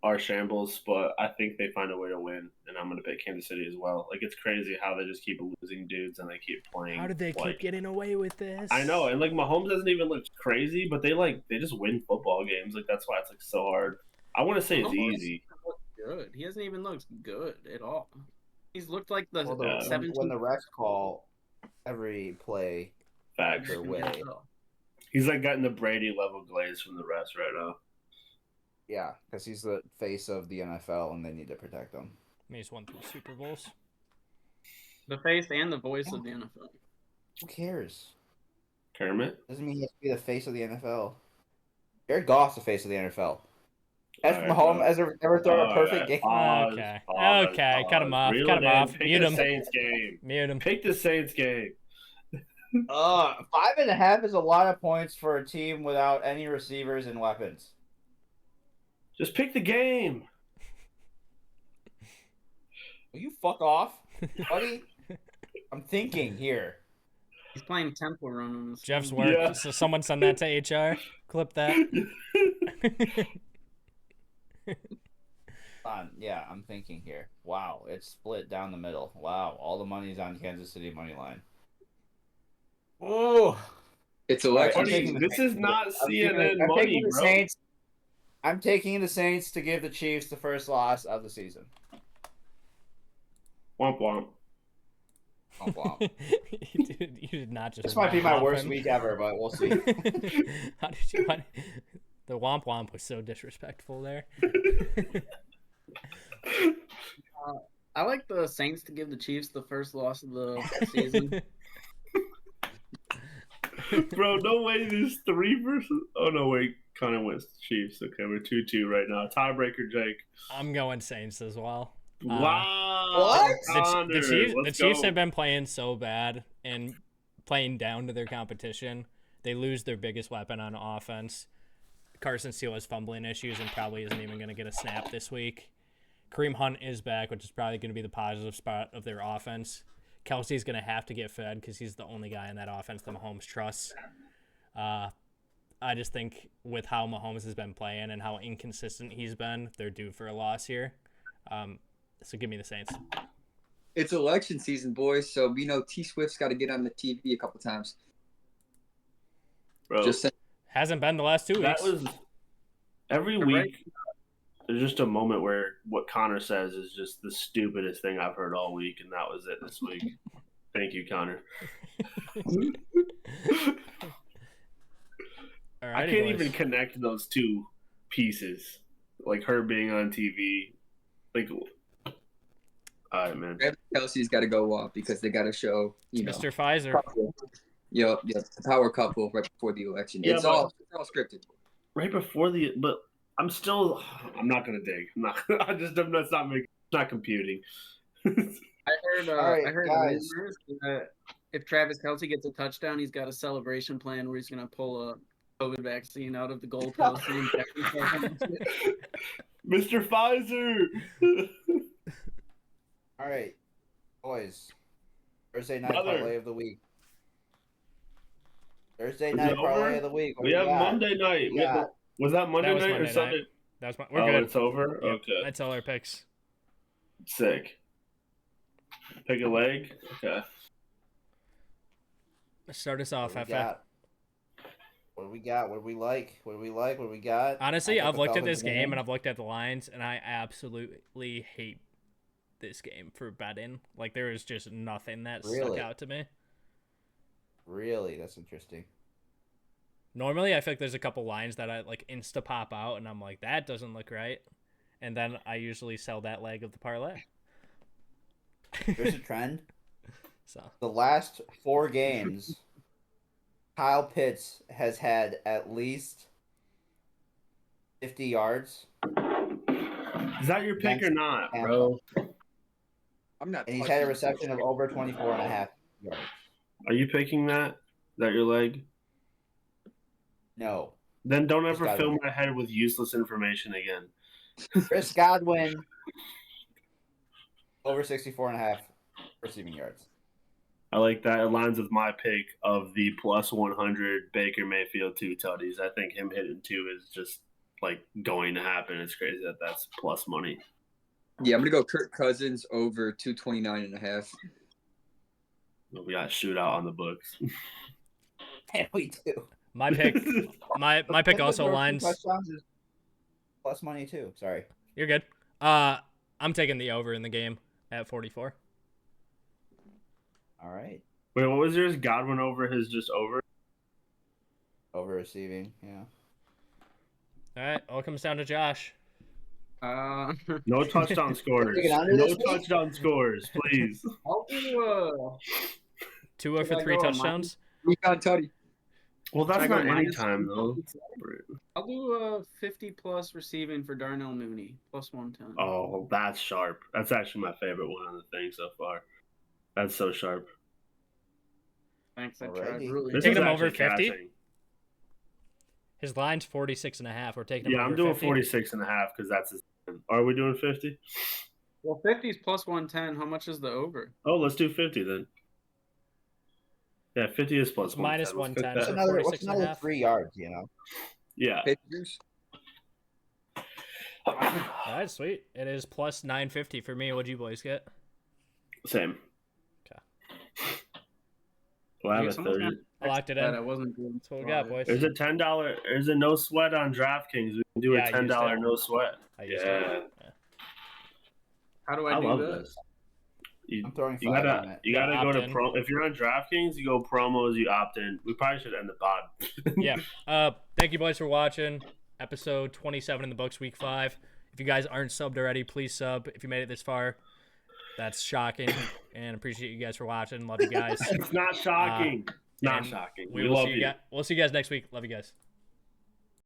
are shambles, but I think they find a way to win, and I'm going to pick Kansas City as well. Like, it's crazy how they just keep losing dudes and they keep playing. How did they keep getting away with this? I know, and like Mahomes doesn't even look crazy, but they just win football games. Like, that's why it's like so hard. I want to say it's easy. Good. He hasn't even looked good at all. He's looked like the 17th. When the refs call every play Facts. their way. He's like getting the Brady level glaze from the refs right now. Yeah, because he's the face of the NFL, and they need to protect him. He's won 3 Super Bowls. The face and the voice of the NFL. Who cares? Kermit? Doesn't mean he has to be the face of the NFL. Jared Goff's the face of the NFL. Has Mahomes ever thrown a perfect game? Okay, cut him off. Cut him off. Pick Mute the him. Saints game. Mute him. Pick the Saints game. 5.5 is a lot of points for a team without any receivers and weapons. Just pick the game. Will you fuck off, buddy? I'm thinking here. He's playing Temple Run on this. Jeff's work. Yeah. So someone send that to HR. Clip that. Yeah, I'm thinking here. Wow, it's split down the middle. Wow, all the money's on Kansas City money line. Oh, It's election Buddy, season. this is not CNN money, bro. I'm taking the Saints to give the Chiefs the first loss of the season. Womp womp. Womp womp. You did not just. This might be my womp worst him. week ever, but we'll see. How did you? The womp womp was so disrespectful there. I like the Saints to give the Chiefs the first loss of the season. Bro, no way there's 3 versus... Oh, no, wait. Connor wins Chiefs. Okay, we're 2-2 right now. Tiebreaker, Jake. I'm going Saints as well. Wow. What? The Chiefs have been playing so bad and playing down to their competition. They lose their biggest weapon on offense. Carson Steele has fumbling issues and probably isn't even going to get a snap this week. Kareem Hunt is back, which is probably going to be the positive spot of their offense. Kelsey's going to have to get fed because he's the only guy in that offense that Mahomes trusts. I just think with how Mahomes has been playing and how inconsistent he's been, they're due for a loss here. So give me the Saints. It's election season, boys. So T Swift's got to get on the TV a couple times. Bro, Just saying. Hasn't been the last 2 weeks. that was... Every week, there's just a moment where what Connor says is just the stupidest thing I've heard all week, and that was it this week. Thank you, Connor. I can't even connect those 2 pieces, like her being on TV. Like, all right, man. Kelsey's got to go off because they got to show, Mr. Pfizer. Yep. The power couple right before the election. Yeah, It's but- all scripted. Right before but I'm not gonna dig. That's not making. It's not computing. I right, heard guys. rumors that if Travis Kelce gets a touchdown, he's got a celebration plan where he's gonna pull a COVID vaccine out of the goalpost and inject himself into it. Mr. Pfizer. All right, boys. Thursday night Brother. parlay of the week. Thursday Is night it parlay over? of the week. What We do have got? Monday night. Yeah. Was that Monday That was night Monday or Sunday? night. We're Oh, good. it's over. Yep, Okay, that's all our picks. sick. Pick a leg. Okay. Start us off, What FF. we got? What do we got? What do we like? What do we like? What do we got? Honestly, I I've think the looked at Falcons this game win. and I've looked at the lines, and I absolutely hate this game for betting. Like, there is just nothing that stuck Really? out to me. Really, that's interesting. Normally, I feel like there's a couple lines that I like insta pop out, and I'm like, that doesn't look right. And then I usually sell that leg of the parlay. There's a trend. So The last 4 games, Kyle Pitts has had at least 50 yards, Is that your pick or not, bro? I'm not. and he's had a touching reception of this. over 24.5 yards. Are you picking that? Is that your leg? No. Then don't ever Godwin. fill my head with useless information again. Chris Godwin, over 64.5 receiving yards. I like that. It aligns with my pick of the plus 100 Baker Mayfield 2 tutties. I think him hitting 2 is just like going to happen. It's crazy that that's plus money. Yeah, I'm gonna go Kirk Cousins over 229.5. We got a shootout on the books. And we do. my pick, my pick also aligns. Touchdowns is plus money too. Sorry. You're good. I'm taking the over in the game at 44. All right. Wait, what was yours? Godwin over his just over? Over receiving. Yeah. All right, all comes down to Josh. No touchdown scores. Taking under No this week? touchdown scores, please. I'll do 2 for Should I 3 go on touchdowns. Week on Tutty. Well, that's I go not any minus- time, though. I'll do 50 plus receiving for Darnell Mooney plus 110. Oh, that's sharp. That's actually my favorite one on the thing so far. That's so sharp. Thanks, I tried Alrighty. really. This Taking is him over actually 50? catching. His line's 46.5. We're taking him Yeah, over I'm doing 50. 46 and a half because that's his. Are we doing 50? Well, 50 is plus 110. How much is the over? Oh, let's do 50 then. Yeah, 50 is plus It's minus 110. 110. Let's So pick that. What's 46 and a another half. 3 yards? You know. Yeah. Patriots. All right, sweet. It is plus 950 for me. What'd you boys get? Same. Okay. Well, I have Yeah, a someone's 30. gonna I locked it Bet in. I wasn't doing That's what we got, boys. There's a $10. There's a no sweat on DraftKings. We can do Yeah, I a used $10 it. no sweat. I used Yeah. it. How do I, I do love this? this. You, I'm throwing you 5 on gotta it. you gotta go to Opt-in. pro. If you're on DraftKings, you go promos. You opt in. We probably should end the pod. Yeah. Thank you, boys, for watching. Episode 27 in the books, week 5. If you guys aren't subbed already, please sub. If you made it this far, that's shocking. And appreciate you guys for watching. Love you guys. It's not shocking. Not and shocking. We We will love see you. We'll see you guys next week. Love you guys.